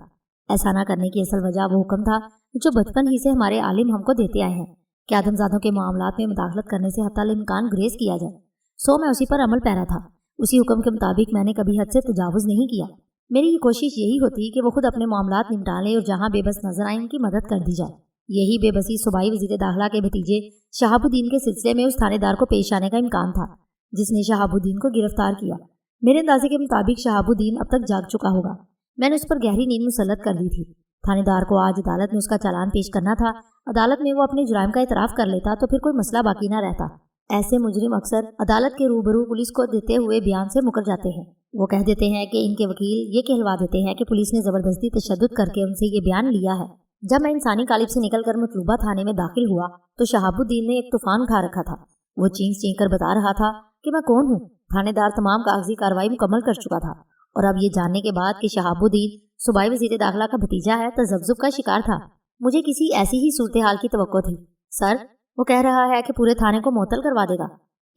ایسا نہ کرنے کی اصل وجہ وہ حکم تھا جو بچپن ہی سے ہمارے عالم ہم کو دیتے آئے ہیں کہ آدم زادوں کے معاملات میں مداخلت کرنے سے حتی الامکان گریز کیا جائے۔ سو میں اسی پر عمل پیرا تھا۔ اسی حکم کے مطابق میں نے کبھی حد سے تجاوز نہیں کیا۔ میری یہ کوشش یہی ہوتی کہ وہ خود اپنے معاملات نمٹا لیں اور جہاں بے بس نظر آئیں ان کی مدد کر دی جائے۔ یہی بے بسی صوبائی وزیر داخلہ کے بھتیجے شہاب الدین کے سلسلے میں اس تھانے دار کو پیش آنے کا امکان تھا جس نے شہاب الدین کو گرفتار کیا۔ میرے اندازے کے مطابق شہاب الدین اب تک جاگ چکا ہوگا۔ میں نے اس پر گہری نیند مسلط کر دی تھی۔ تھانے دار کو آج عدالت میں اس کا چالان پیش کرنا تھا۔ عدالت میں وہ اپنے جرائم کا اعتراف کر لیتا تو پھر کوئی مسئلہ باقی نہ رہتا۔ ایسے مجرم اکثر عدالت کے روبرو پولیس کو دیتے ہوئے بیان سے مکر جاتے ہیں۔ وہ کہہ دیتے ہیں کہ ان کے وکیل یہ کہلوا دیتے ہیں کہ پولیس نے زبردستی تشدد کر کے ان سے یہ بیان لیا ہے۔ جب میں انسانی قالب سے نکل کر مطلوبہ تھانے میں داخل ہوا تو شہاب الدین نے ایک طوفان اٹھا رکھا تھا۔ وہ چینک چینک کر بتا رہا تھا کہ میں کون ہوں۔ تھانے دار تمام کاغذی کارروائی مکمل کر چکا تھا اور اب یہ جاننے کے بعد کہ شہاب الدین صوبائی وزیر داخلہ کا بھتیجا ہے تذبذب کا شکار تھا۔ مجھے کسی ایسی ہی صورتحال کی توقع تھی۔ سر، وہ کہہ رہا ہے کہ پورے تھانے کو معطل کروا دے گا،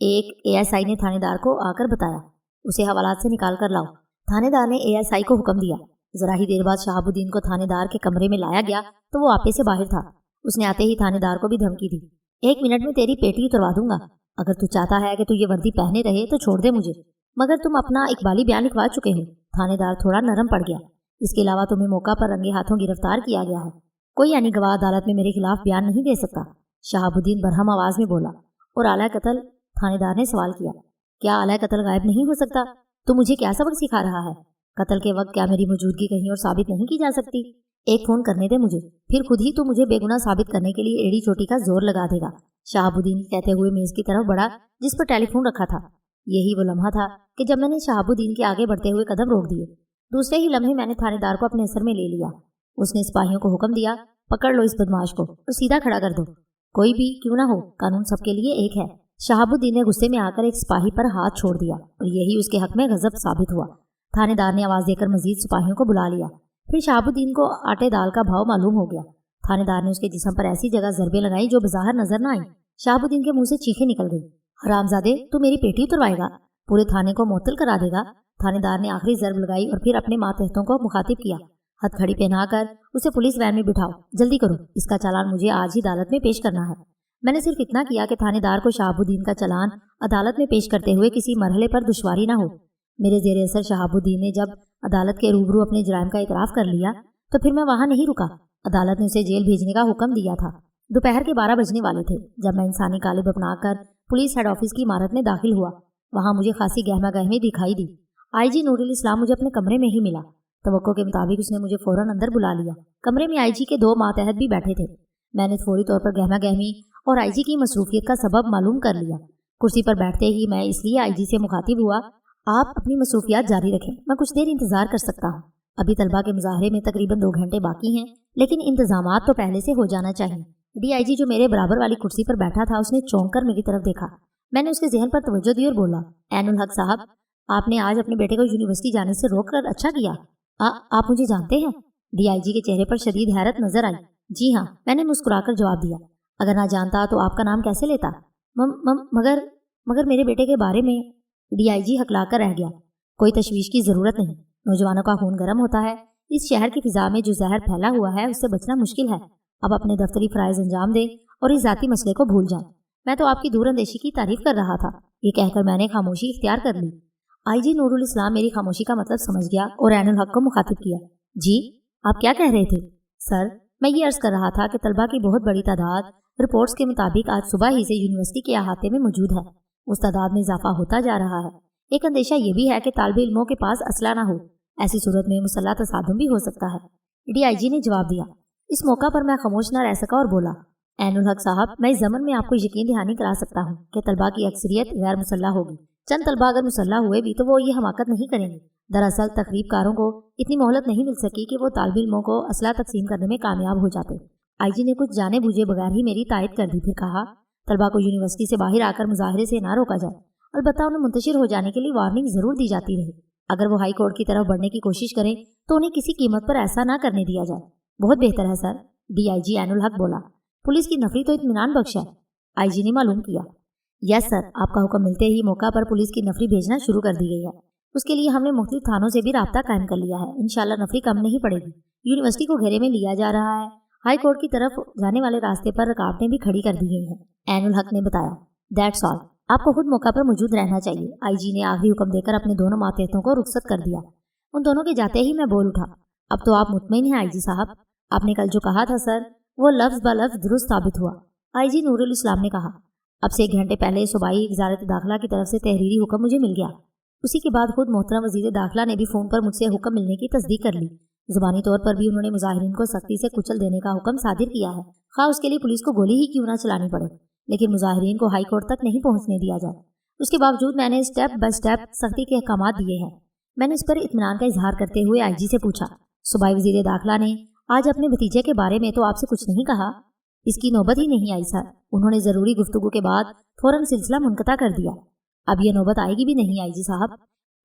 ایک اے ایس آئی نے تھانے دار کو آ کر بتایا۔ اسے حوالات سے نکال کر لاؤ۔ تھانے دار نے اے ایس آئی کو حکم دیا۔ ज़रा ही देर बाद शहाबुद्दीन को थानेदार के कमरे में लाया गया तो वो आपे से बाहर था। उसने आते ही थानेदार को भी धमकी दी, 1 मिनट में तेरी पेटी उतरवा दूंगा। अगर तू चाहता है कि तू ये वर्दी पहने रहे तो छोड़ दे मुझे, मगर तुम अपना इकबाली बयान लिखवा चुके हो। थानेदार थोड़ा नरम पड़ गया। इसके अलावा तुम्हें मौका पर रंगे हाथों गिरफ्तार किया गया है। कोई यानी गवाह अदालत में मेरे खिलाफ बयान नहीं दे सकता, शहाबुद्दीन बरहम आवाज में बोला। और आला कत्ल? थानेदार ने सवाल किया। क्या आला कत्ल गायब नहीं हो सकता? तू मुझे क्या सबक सिखा रहा है? कत्ल के वक्त क्या मेरी मौजूदगी कहीं और साबित नहीं की जा सकती? एक फोन करने दे मुझे, फिर खुद ही तू मुझे बेगुनाह साबित करने के लिए एड़ी चोटी का जोर लगा देगा। शहाबुद्दीन कहते हुए मेज की तरफ बढ़ा जिस पर टेलीफोन रखा था। यही वो लम्हा था कि जब मैंने शहाबुद्दीन के आगे बढ़ते हुए कदम रोक दिए। दूसरे ही लम्हे मैंने थानेदार को अपने असर में ले लिया। उसने सिपाहियों को हुक्म दिया, पकड़ लो इस बदमाश को और सीधा खड़ा कर दो। कोई भी क्यों ना हो, कानून सबके लिए एक है। शहाबुद्दीन ने गुस्से में आकर एक सिपाही पर हाथ छोड़ दिया और यही उसके हक में गजब साबित हुआ। थानेदार ने आवाज देकर मजीद सिपाहियों को बुला लिया। फिर शहाबुद्दीन को आटे दाल का भाव मालूम हो गया। थानेदार ने उसके जिस्म पर ऐसी जगह ज़रबे लगाई जो बाहर नजर न आई। शहाबुद्दीन के मुंह से चीखें निकल गई। हरामजादे, तू मेरी पेटी उतरवाएगा, पूरे थाने को मुअत्तल करा देगा। थानेदार ने आखिरी ज़रब लगाई और फिर अपने मातहतों को मुखातिब किया। हथकड़ी पहनाकर उसे पुलिस वैन में बिठाओ, जल्दी करो, इसका चालान मुझे आज ही अदालत में पेश करना है। मैंने सिर्फ इतना किया कि थानेदार को शहाबुद्दीन का चालान अदालत में पेश करते हुए किसी मरहले पर दुश्वारी न हो। मेरे जेर असर शहाबुद्दीन ने जब अदालत के रूबरू अपने जुर्म का इतराफ़ कर लिया तो फिर मैं वहाँ नहीं रुका। अदालत ने उसे जेल भेजने का हुक्म दिया था। दोपहर के 12 बजने वाले थे जब मैं इंसानी कालिब अपनाकर पुलिस हेड ऑफिस की इमारत में दाखिल हुआ। वहाँ मुझे खासी गहमा गहमी दिखाई दी। IG नूरुल इस्लाम मुझे अपने कमरे में ही मिला। तवक्को के मुताबिक उसने मुझे फौरन अंदर बुला लिया। कमरे में IG के 2 मातहत भी बैठे थे। मैंने फौरी तौर पर गहमा गहमी और IG की मसरूफियत का सबब मालूम कर लिया। कुर्सी पर बैठते ही मैं इसलिए IG से मुखातिब हुआ, आप अपनी मसरूफियात जारी रखें, मैं कुछ देर इंतजार कर सकता हूँ। अभी तलबा के मुजाहरे में तकरीबन 2 घंटे बाकी हैं, लेकिन इंतजामात तो पहले से हो जाना चाहिए। DIG जो मेरे बराबर वाली कुर्सी पर बैठा था उसने चौंक कर मेरी तरफ देखा। मैंने उसके जहन पर तवज्जो दी और बोला, ऐनुल हक साहब, आपने आज अपने बेटे को यूनिवर्सिटी जाने से रोक कर अच्छा किया। आप मुझे जानते हैं? DIG के चेहरे पर शदीद हैरत नजर आई। जी हाँ, मैंने मुस्कुराकर जवाब दिया। अगर ना जानता तो आपका नाम कैसे लेता? मगर मेरे बेटे के बारे में। DIG हकलाकर रह गया। कोई तशवीश की जरूरत नहीं, नौजवानों का खून गर्म होता है। इस शहर की फिजा में जो जहर फैला हुआ है उससे बचना मुश्किल है। अब अपने दफ्तरी फराइज अंजाम दें और इस जाती मसले को भूल जाएं। मैं तो आपकी दूरअंदेशी की तारीफ कर रहा था। ये कहकर मैंने खामोशी इख्तियार कर ली। IG नूरुल इस्लाम मेरी खामोशी का मतलब समझ गया और ऐनुल हक को मुखातिब किया। जी, आप क्या कह रहे थे? सर, मैं ये अर्ज कर रहा था कि तलबा की बहुत बड़ी तादाद रिपोर्ट्स के मुताबिक आज सुबह ही से यूनिवर्सिटी के अहाते में मौजूद है। उस तादाद में इजाफा होता जा रहा है। एक अंदेशा ये भी है कि तालिब इल्मों के पास असला ना हो। ऐसी सूरत में मुसल्लह तसादुम भी हो सकता है। DIG ने जवाब दिया। इस मौका पर मैं खामोश न रह सका और बोला, ऐनुल हक साहब, मैं इस ज़मन में आपको यकीन दहानी करा सकता हूँ कि तलबा की अक्सरियत गैर मुसल्लह होगी। चंद तलबा अगर मुसल्लह हुए भी तो वो ये हमाकत नहीं करेंगे। दरअसल तकरीबकारों को इतनी मोहलत नहीं मिल सकी कि वो तालिब इल्मों को असला तकसीम करने में कामयाब हो जाते। IG ने कुछ जाने बूझे बगैर ही मेरी तायद कर दी। फिर कहा, तलबा को यूनिवर्सिटी से बाहर आकर मुजाहरे से ना रोका जाए, अलबत्ता उन्हें मुंतशिर हो जाने के लिए वार्निंग जरूर दी जाती रहे। अगर वो हाई कोर्ट की तरफ बढ़ने की कोशिश करें तो उन्हें किसी कीमत पर ऐसा ना करने दिया जाए। बहुत बेहतर है सर, DIG ऐनुल हक बोला। पुलिस की नफरी तो इत्मीनान बख्श है। IG ने मालूम किया। यस सर, आपका हुक्म मिलते ही मौका पर पुलिस की नफरी भेजना शुरू कर दी गई है। उसके लिए हमने मुख्तलिफ थानों से भी राब्ता कायम कर लिया है। इंशाल्लाह नफरी कम नहीं पड़ेगी। यूनिवर्सिटी को घेरे में लिया जा रहा है। हाई कोर्ट की तरफ जाने वाले रास्ते पर रुकावटें भी खड़ी कर दी गई हैं, ऐनुल हक ने बताया। दैट्स ऑल, आपको खुद मौका पर मौजूद रहना चाहिए। IG ने आखिरी हुक्म देकर अपने दोनों मातहतों को रुखसत कर दिया। उन दोनों के जाते ही मैं बोल उठा, अब तो आप मुतमईन हैं IG साहब? आपने कल जो कहा था सर, वो लफ्ज़ ब लफ्ज़ दुरुस्त साबित हुआ। IG नूरुल इस्लाम ने कहा। अब से 1 घंटे पहले सूबाई वज़ारत दाखिला की तरफ से तहरीरी हुक्म मुझे मिल गया। उसी के बाद खुद मोहतरम वज़ीर दाखिला ने भी फ़ोन पर मुझसे हुक्म मिलने की तस्दीक कर ली। ज़ुबानी तौर पर भी उन्होंने मुजाहिरीन को सख्ती से कुचल देने का हुक्म सादिर किया है, खा उसके लिए पुलिस को गोली ही क्यों ना चलानी पड़े, लेकिन मुजाहिरीन को हाई कोर्ट तक नहीं पहुंचने दिया जाए। उसके बावजूद मैंने स्टेप बाय स्टेप सख्ती के अहकाम दिए हैं। मैंने इस पर इत्मीनान का इजहार करते हुए IG से पूछा, सूबाई वज़ीर दाखिला ने आज अपने भतीजे के बारे में तो आपसे कुछ नहीं कहा? इसकी नौबत ही नहीं आई सर। उन्होंने ज़रूरी गुफ्तगू के बाद फ़ौरन सिलसिला मुनक़ता कर दिया। अब यह नौबत आएगी भी नहीं IG साहब।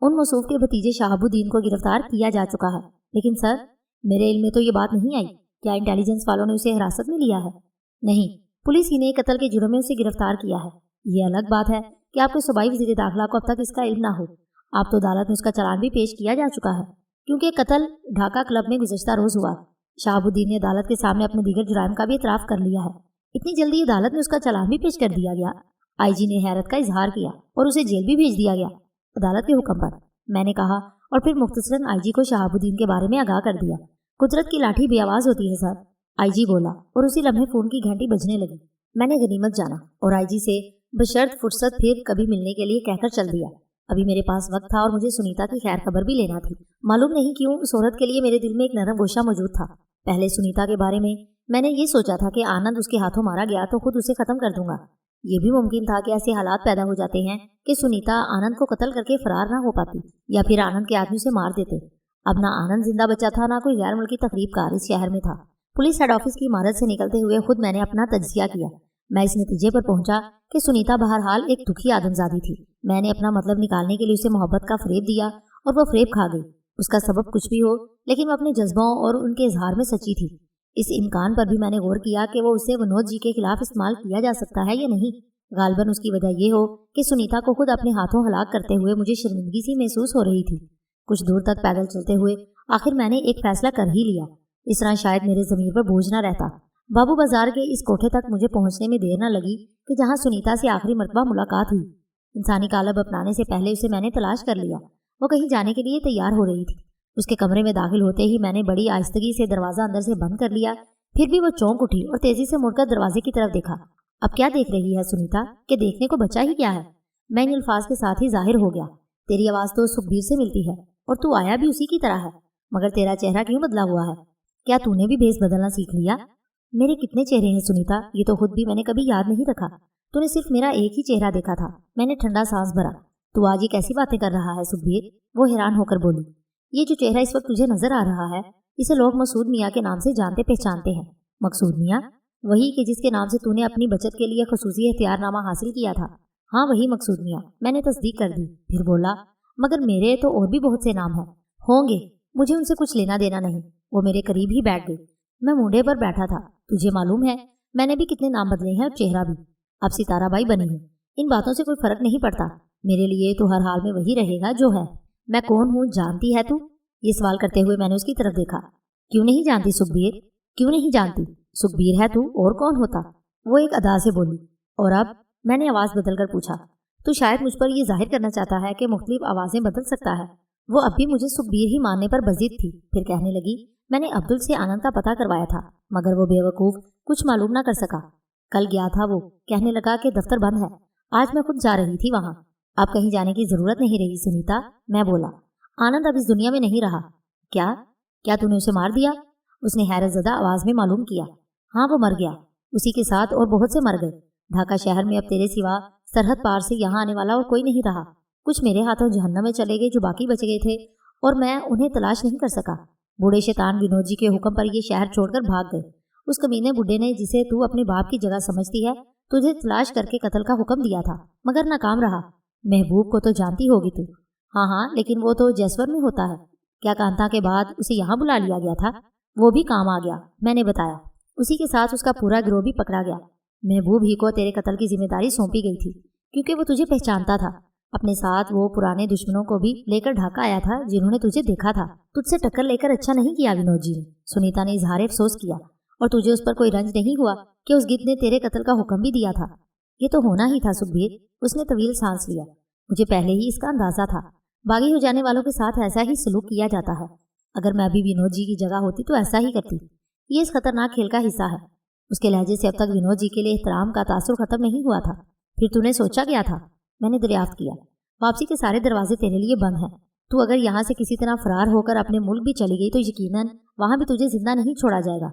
उन मौसूफ के भतीजे शहाबुद्दीन को गिरफ्तार किया जा चुका है, लेकिन सर मेरे इल्म में तो ये बात नहीं आई। क्या इंटेलिजेंस वालों ने उसे हिरासत में लिया है? नहीं, पुलिस ही ने कत्ल के जुर्म में उसे गिरफ्तार किया है। ये अलग बात है कि आपके सूबाई वज़ीर दाखिला को अब तक इसका इल्म ना हो। आप तो अदालत में उसका चालान भी पेश किया जा चुका है। क्योंकि कत्ल ढाका क्लब में गुज़श्ता रोज़ हुआ। शहाबुद्दीन ने अदालत के सामने अपने दीगर जुराइम का भी इतराफ़ कर लिया है। इतनी जल्दी अदालत में उसका चालान भी पेश कर दिया गया। आईजी ने हैरत का इजहार किया और उसे जेल भी भेज दिया गया अदालत के हुक्म पर, मैंने कहा, और फिर मुख्तसरन आईजी को शहाबुद्दीन के बारे में आगाह कर दिया। कुदरत की लाठी बेआवाज़ होती है सर, आईजी बोला, और उसी लम्हे फ़ोन की घंटी बजने लगी। मैंने गनीमत जाना और आईजी से बशर्त फुर्सत फिर कभी मिलने के लिए कहकर चल दिया। अभी मेरे पास वक्त था और मुझे सुनीता की खैर खबर भी लेना थी। मालूम नहीं क्यों उस औरत के लिए मेरे दिल में एक नरम गोशा मौजूद था। पहले सुनीता के बारे में मैंने ये सोचा था कि आनंद उसके हाथों मारा गया तो खुद उसे खत्म कर दूंगा। ये भी मुमकिन था कि ऐसे हालात पैदा हो जाते हैं कि सुनीता आनंद को कत्ल करके फरार ना हो पाती या फिर आनंद के आदमी उसे मार देते। अब ना आनंद जिंदा बचा था, ना कोई गैर मुल्की तकरीबकार इस शहर में था। पुलिस हेड ऑफिस की इमारत से निकलते हुए खुद मैंने अपना तज्जिया किया। मैं इस नतीजे पर पहुंचा कि सुनीता बहरहाल एक दुखी आदमजादी थी। मैंने अपना मतलब निकालने के लिए उसे मोहब्बत का फरेब दिया और वो फरेब खा गई। उसका सबब कुछ भी हो, लेकिन वो अपने जज्बों और उनके इजहार में सच्ची थी। इस इम्कान पर भी मैंने गौर किया कि वो उसे विनोद जी के खिलाफ इस्तेमाल किया जा सकता है या नहीं। गालबन उसकी वजह ये हो कि सुनीता को खुद अपने हाथों हलाक करते हुए मुझे शर्मिंदगी सी महसूस हो रही थी। कुछ दूर तक पैदल चलते हुए आखिर मैंने एक फैसला कर ही लिया। इस तरह शायद मेरे ज़मीर पर बोझ न रहता। बाबू बाजार के इस कोठे तक मुझे पहुंचने में देर न लगी कि जहां सुनीता से आखिरी मरतबा मुलाकात हुई। इंसानी कालब अपनाने से पहले उसे मैंने तलाश कर लिया। वो कहीं जाने के लिए तैयार हो रही थी। उसके कमरे में दाखिल होते ही मैंने बड़ी आहिस्तगी से दरवाज़ा अंदर से बंद कर लिया। फिर भी वो चौंक उठी और तेजी से मुड़कर दरवाजे की तरफ देखा। अब क्या देख रही है सुनीता, कि देखने को बचा ही क्या है। मैं इन अल्फाज के साथ ही जाहिर हो गया, तेरी आवाज़ तो सुखबीर से मिलती है और तू आया भी उसी की तरह है, मगर तेरा चेहरा क्यों बदला हुआ है? क्या तूने भी भेस बदलना सीख लिया? मेरे कितने चेहरे हैं सुनीता, ये तो खुद भी मैंने कभी याद नहीं रखा। तूने सिर्फ मेरा एक ही चेहरा देखा था। मैंने ठंडा सांस भरा। तू आज ये कैसी बातें कर रहा है सुखबीर? वो हैरान होकर बोली। ये जो चेहरा इस वक्त तुझे नजर आ रहा है, इसे लोग मकसूद मियाँ के नाम से जानते पहचानते हैं। मकसूद मियाँ? वही कि जिसके नाम से तूने अपनी बचत के लिए खसूसी एहतियारनामा हासिल किया था। हाँ वही मकसूद मियाँ, मैंने तस्दीक कर दी। फिर बोला, मगर मेरे तो और भी बहुत से नाम हैं। होंगे, मुझे उनसे कुछ लेना देना नहीं। वो मेरे करीब ही बैठ गई। मैं मुंडे पर बैठा था। तुझे मालूम है मैंने भी कितने नाम बदले हैं और चेहरा भी। अब सितारा बाई बनी हूँ। इन बातों से कोई फर्क नहीं पड़ता। मेरे लिए तो हर हाल में वही रहेगा जो है। मैं कौन हूँ जानती है तू? ये सवाल करते हुए मैंने उसकी तरफ देखा। क्यों नहीं जानती सुखबीर, क्यों नहीं जानती? सुखबीर है तू, और कौन होता? वो एक अदा से बोली। और अब? मैंने आवाज़ बदलकर पूछा। तू शायद मुझ पर यह जाहिर करना चाहता है कि मुख्तलिफ आवाज़ें बदल सकता है। वो अब भी मुझे सुखबीर ही मानने पर बज़िद थी। फिर कहने लगी, मैंने अब्दुल से आनंद का पता करवाया था, मगर वो बेवकूफ़ कुछ मालूम ना कर सका। कल गया था वो, कहने लगा कि दफ्तर बंद है। आज मैं खुद जा रही थी वहाँ। अब कहीं जाने की ज़रूरत नहीं रही सुनीता। मैं बोला, आनंद अब इस दुनिया में नहीं रहा। क्या? क्या तूने उसे मार दिया? उसने हैरत ज़दा आवाज़ में मालूम किया। हाँ वो मर गया, उसी के साथ और बहुत से मर गए। ढाका शहर में अब तेरे सिवा सरहद पार से यहाँ आने वाला और कोई नहीं रहा। कुछ मेरे हाथों जहन्नम में चले गए जो बाकी बच गए थे, और मैं उन्हें तलाश नहीं कर सका। बूढ़े शैतान विनोद जी के हुक्म पर ये शहर छोड़कर भाग गए। उस कमीने बुढ़े ने, जिसे तू अपने बाप की जगह समझती है, तुझे तलाश करके कत्ल का हुक्म दिया था, मगर नाकाम रहा। महबूब को तो जानती होगी तू? हाँ, लेकिन वो तो जैसवर में होता है। क्या कांता के बाद उसे यहाँ बुला लिया गया था? वो भी काम आ गया, मैंने बताया। उसी के साथ उसका पूरा गिरोह भी पकड़ा गया। महबूब ही को तेरे कत्ल की जिम्मेदारी सौंपी गई थी, क्योंकि वो तुझे पहचानता था। अपने साथ वो पुराने दुश्मनों को भी लेकर ढाका आया था जिन्होंने तुझे देखा था। तुझसे टक्कर लेकर अच्छा नहीं किया विनोद जी ने। सुनीता ने इजहार अफसोस किया। और तुझे उस पर कोई रंज नहीं हुआ कि उस गिद्ध ने तेरे कत्ल का हुक्म भी दिया था? ये तो होना ही था सुखबीर। उसने तवील सांस लिया। मुझे पहले ही इसका अंदाजा था। बागी हो जाने वालों के साथ ऐसा ही सलूक किया जाता है। अगर मैं भी विनोद जी की जगह होती तो ऐसा ही करती। ये इस खतरनाक खेल का हिस्सा है। उसके लहजे से अब तक विनोद जी के लिए एहतराम का तासुर खत्म नहीं हुआ था। फिर तूने सोचा क्या था? मैंने दरियाफ्त किया। वापसी के सारे दरवाजे तेरे लिए बंद हैं। तू अगर यहाँ से किसी तरह फरार होकर अपने मुल्क भी चली गई तो यकीनन वहाँ भी तुझे जिंदा नहीं छोड़ा जाएगा।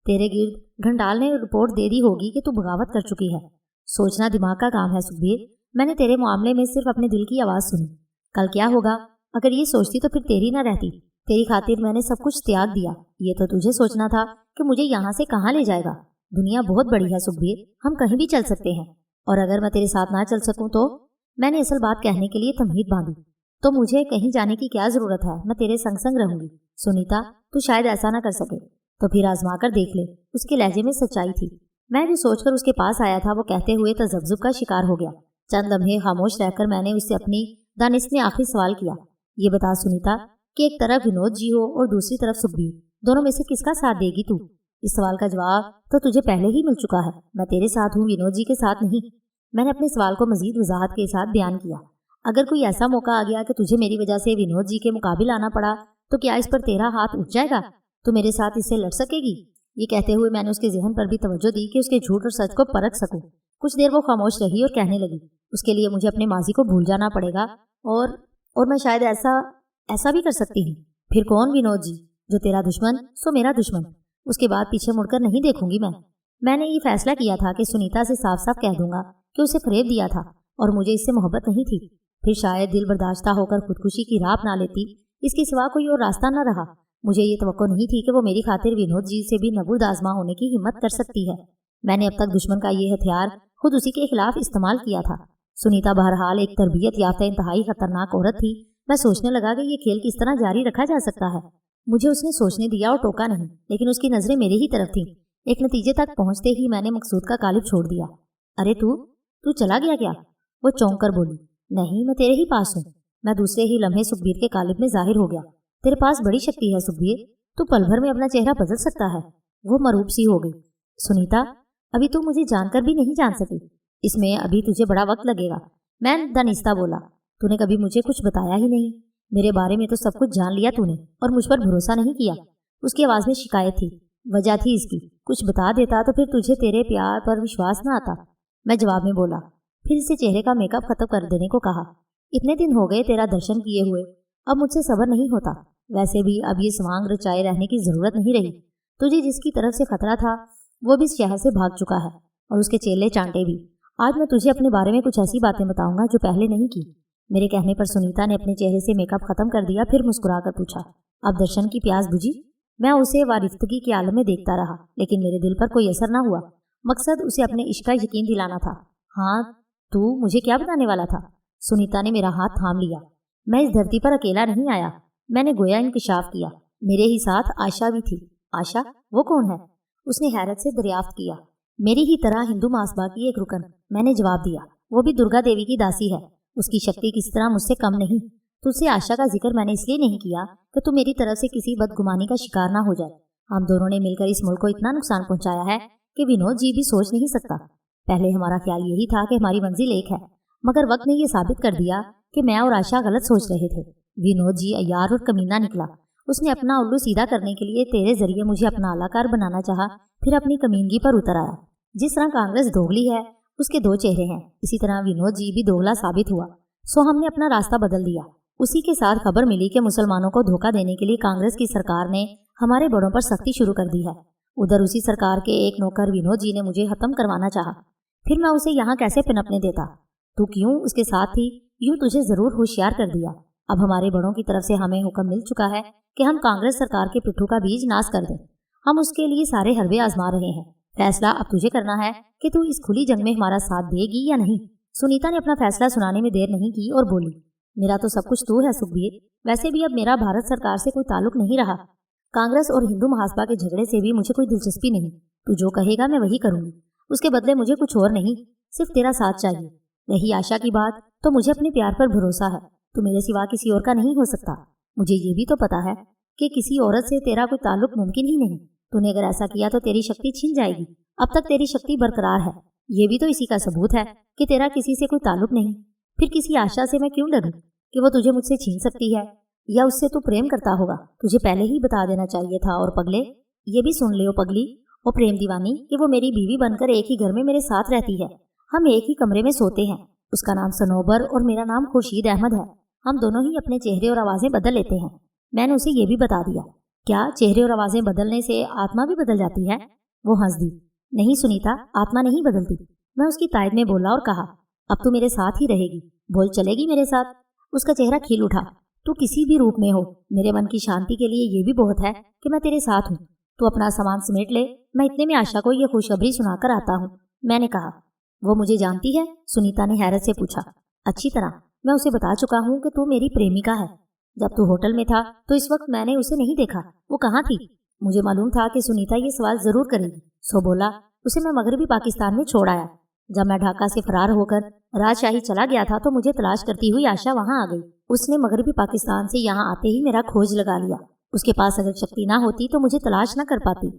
तेरे गिर्द घंटाल ने रिपोर्ट दे दी होगी कि तू बगावत कर चुकी है। सोचना दिमाग का काम है सुखबीर। मैंने तेरे मामले में सिर्फ अपने दिल की आवाज़ सुनी। कल क्या होगा? अगर ये सोचती तो फिर तेरी ना रहती। तेरी खातिर मैंने सब कुछ त्याग दिया। ये तो तुझे सोचना था कि मुझे यहाँ से कहाँ ले जाएगा। दुनिया बहुत बड़ी है सुखबीर, हम कहीं भी चल सकते हैं। और अगर मैं तेरे साथ ना चल सकूं तो? मैंने असल बात कहने के लिए तमहीद बांधी। तो मुझे कहीं जाने की क्या जरूरत है? मैं तेरे संग संग रहूंगी। सुनीता, तू शायद ऐसा ना कर सके, तो फिर आजमा कर देख ले। उसके लहजे में सच्चाई थी। मैं जो सोचकर उसके पास आया था वो कहते हुए तजब्जुब का शिकार हो गया। चंद लम्हे खामोश रहकर मैंने उससे अपनी दानिश में आखिरी सवाल किया। ये बता सुनीता, कि एक तरफ विनोद जी हो और दूसरी तरफ सुखबीर, दोनों में से किसका साथ देगी तू? इस सवाल का जवाब तो तुझे पहले ही मिल चुका है। मैं तेरे साथ हूँ, विनोद जी के साथ नहीं। मैंने अपने सवाल को मजीद वजाहत के साथ बयान किया। अगर कोई ऐसा मौका आ गया कि तुझे मेरी वजह से विनोद जी के मुकाबिल आना पड़ा तो क्या इस पर तेरा हाथ उठ जाएगा? तू मेरे साथ इससे लड़ सकेगी? ये कहते हुए मैंने उसके जहन पर भी तवज्जो दी कि उसके झूठ और सच को परख सकूं। कुछ देर वो खामोश रही और कहने लगी, उसके लिए मुझे अपने माजी को भूल जाना पड़ेगा और मैं शायद ऐसा भी कर सकती हूँ। फिर कौन? विनोद जी। जो तेरा दुश्मन सो मेरा दुश्मन। उसके बाद पीछे मुड़कर नहीं देखूंगी मैंने ये फैसला किया था कि सुनीता से साफ साफ कह दूंगा कि उसे फरेब दिया था और मुझे इससे मोहब्बत नहीं थी। फिर शायद दिल बर्दाश्ता होकर खुदकुशी की राह अपना लेती। इसके सिवा कोई और रास्ता न रहा। मुझे ये तवक्को नहीं थी कि वो मेरी खातिर विनोद जी से भी नबूद आजमा होने की हिम्मत कर सकती है। मैंने अब तक दुश्मन का ये हथियार खुद उसी के खिलाफ इस्तेमाल किया था। सुनीता बहरहाल एक तरबियत याफ्ता इंतहाई खतरनाक औरत थी। मैं सोचने लगा कि ये खेल किस तरह जारी रखा जा सकता है। मुझे उसने सोचने दिया और टोका नहीं, लेकिन उसकी नजरें मेरी ही तरफ थीं। एक नतीजे तक पहुंचते ही मैंने मकसूद का कालिब छोड़ दिया। अरे तू चला गया क्या? वो चौंक कर बोली। नहीं, मैं तेरे ही पास हूँ। मैं दूसरे ही लम्हे सुखबीर के कालिब में जाहिर हो गया। तेरे पास बड़ी शक्ति है सुखबीर, तू पल भर में अपना चेहरा बदल सकता है। वो मरूब सी हो गई। सुनीता, अभी तू मुझे जानकर भी नहीं जान सकी। इसमें अभी तुझे बड़ा वक्त लगेगा। मैं दानिस्ता बोला। तूने कभी मुझे कुछ बताया ही नहीं। मेरे बारे में तो सब कुछ जान लिया तूने और मुझ पर भरोसा नहीं किया। उसकी आवाज में शिकायत थी। वजह थी इसकी। कुछ बता देता तो फिर तुझे तेरे प्यार पर विश्वास न आता। मैं जवाब में बोला। फिर इसे चेहरे का मेकअप खत्म कर देने को कहा। इतने दिन हो गए तेरा दर्शन किए हुए, अब मुझसे सब्र नहीं होता। वैसे भी अब ये स्वांग रचाए रहने की जरूरत नहीं रही। तुझे जिसकी तरफ से खतरा था वो भी इस शहर से भाग चुका है और उसके चेले चांटे भी। आज मैं तुझे अपने बारे में कुछ ऐसी बातें बताऊंगा जो पहले नहीं की। मेरे कहने पर सुनीता ने अपने चेहरे से मेकअप खत्म कर दिया। फिर मुस्कुराकर पूछा, अब दर्शन की प्यास बुझी? मैं उसे वारिफ्तगी के आलम में देखता रहा, लेकिन मेरे दिल पर कोई असर न हुआ। मकसद उसे अपने इश्क का यकीन दिलाना था। हाँ, तू मुझे क्या बताने वाला था? सुनीता ने मेरा हाथ थाम लिया। मैं इस धरती पर अकेला नहीं आया। मैंने गोया इंकशाफ किया। मेरे ही साथ आशा भी थी। आशा? वो कौन है? उसने हैरत से दरियाफ्त किया। मेरी ही तरह हिंदू मासबा की एक रुकन। मैंने जवाब दिया। वो भी दुर्गा देवी की दासी है। उसकी शक्ति किसी तरह मुझसे कम नहीं। तुझसे आशा का जिक्र मैंने इसलिए नहीं किया कि तू मेरी तरफ से किसी बदगुमानी का शिकार ना हो जाए। हम दोनों ने मिलकर इस मुल्क को इतना नुकसान पहुंचाया है कि विनोद जी भी सोच नहीं सकता। पहले हमारा ख्याल यही था कि हमारी मंजिल एक है, मगर वक्त ने यह साबित कर दिया कि मैं और आशा गलत सोच रहे थे। विनोद जी अय्यार और कमीना निकला। उसने अपना उल्लू सीधा करने के लिए तेरे जरिए मुझे अपना अलाकार बनाना चाहा, फिर अपनी कमीनगी पर उतर आया। जिस तरह कांग्रेस दोगली है, उसके दो चेहरे हैं, इसी तरह विनोद जी भी दोगला साबित हुआ। सो हमने अपना रास्ता बदल दिया। उसी के साथ खबर मिली कि मुसलमानों को धोखा देने के लिए कांग्रेस की सरकार ने हमारे बड़ों पर सख्ती शुरू कर दी है। उधर उसी सरकार के एक नौकर विनोद जी ने मुझे खत्म करवाना चाहा। फिर मैं उसे यहाँ कैसे पनपने देता? तू क्यों उसके साथ थी? यूं तुझे जरूर होशियार कर दिया। अब हमारे बड़ों की तरफ से हमें हुक्म मिल चुका है कि हम कांग्रेस सरकार के पिट्ठू का बीज नाश कर दें। हम उसके लिए सारे हरबे आजमा रहे हैं। फैसला अब तुझे करना है कि तू इस खुली जंग में हमारा साथ देगी या नहीं। सुनीता ने अपना फैसला सुनाने में देर नहीं की और बोली, मेरा तो सब कुछ तू है सुखबीर। वैसे भी अब मेरा भारत सरकार से कोई ताल्लुक नहीं रहा। कांग्रेस और हिंदू महासभा के झगड़े से भी मुझे कोई दिलचस्पी नहीं। तू जो कहेगा मैं वही करूंगी। उसके बदले मुझे कुछ और नहीं, सिर्फ तेरा साथ चाहिए। रही आशा की बात, तो मुझे अपने प्यार पर भरोसा है। तू मेरे सिवा किसी और का नहीं हो सकता। मुझे ये भी तो पता है कि किसी औरत से तेरा कोई ताल्लुक मुमकिन ही नहीं। तूने अगर ऐसा किया तो तेरी शक्ति छिन जाएगी। अब तक तेरी शक्ति बरकरार है। ये भी तो इसी का सबूत है कि तेरा किसी से कोई ताल्लुक नहीं। फिर किसी आशा से मैं क्यों डरूं कि वो तुझे मुझसे छीन सकती है, या उससे तू प्रेम करता होगा। तुझे पहले ही बता देना चाहिए था। और पगले, ये भी सुन ले ओ पगली, ओ प्रेम दीवानी, कि वो मेरी बीवी बनकर एक ही घर में मेरे साथ रहती है। हम एक ही कमरे में सोते हैं। उसका नाम सनोबर और मेरा नाम खुर्शीद अहमद है। हम दोनों ही अपने चेहरे और आवाजें बदल लेते हैं। मैंने उसे ये भी बता दिया। क्या चेहरे और आवाजें बदलने से आत्मा भी बदल जाती है? वो हंस दी। नहीं सुनीता, आत्मा नहीं बदलती। मैं उसकी तायद में बोला और कहा, अब तू मेरे साथ ही रहेगी। बोल चलेगी मेरे साथ? उसका चेहरा खिल उठा। तू किसी भी रूप में हो, मेरे मन की शांति के लिए ये भी बहुत है कि मैं तेरे साथ हूँ। तू अपना सामान समेट ले, मैं इतने में आशा को ये खुशखबरी सुनाकर आता हूँ, मैंने कहा। वो मुझे जानती है? सुनीता ने हैरत से पूछा। अच्छी तरह। मैं उसे बता चुका हूँ कि तू मेरी प्रेमिका है। जब तू होटल में था तो इस वक्त मैंने उसे नहीं देखा। वो कहाँ थी? मुझे मालूम था कि सुनीता ये सवाल जरूर करेगी, सो बोला, उसे मैं मगरबी पाकिस्तान में छोड़ आया। जब मैं ढाका से फरार होकर राजशाही चला गया था तो मुझे तलाश करती हुई आशा वहां आ गई। उसने मगरबी पाकिस्तान से यहाँ आते ही मेरा खोज लगा लिया। उसके पास अगर शक्ति ना होती तो मुझे तलाश न कर पाती।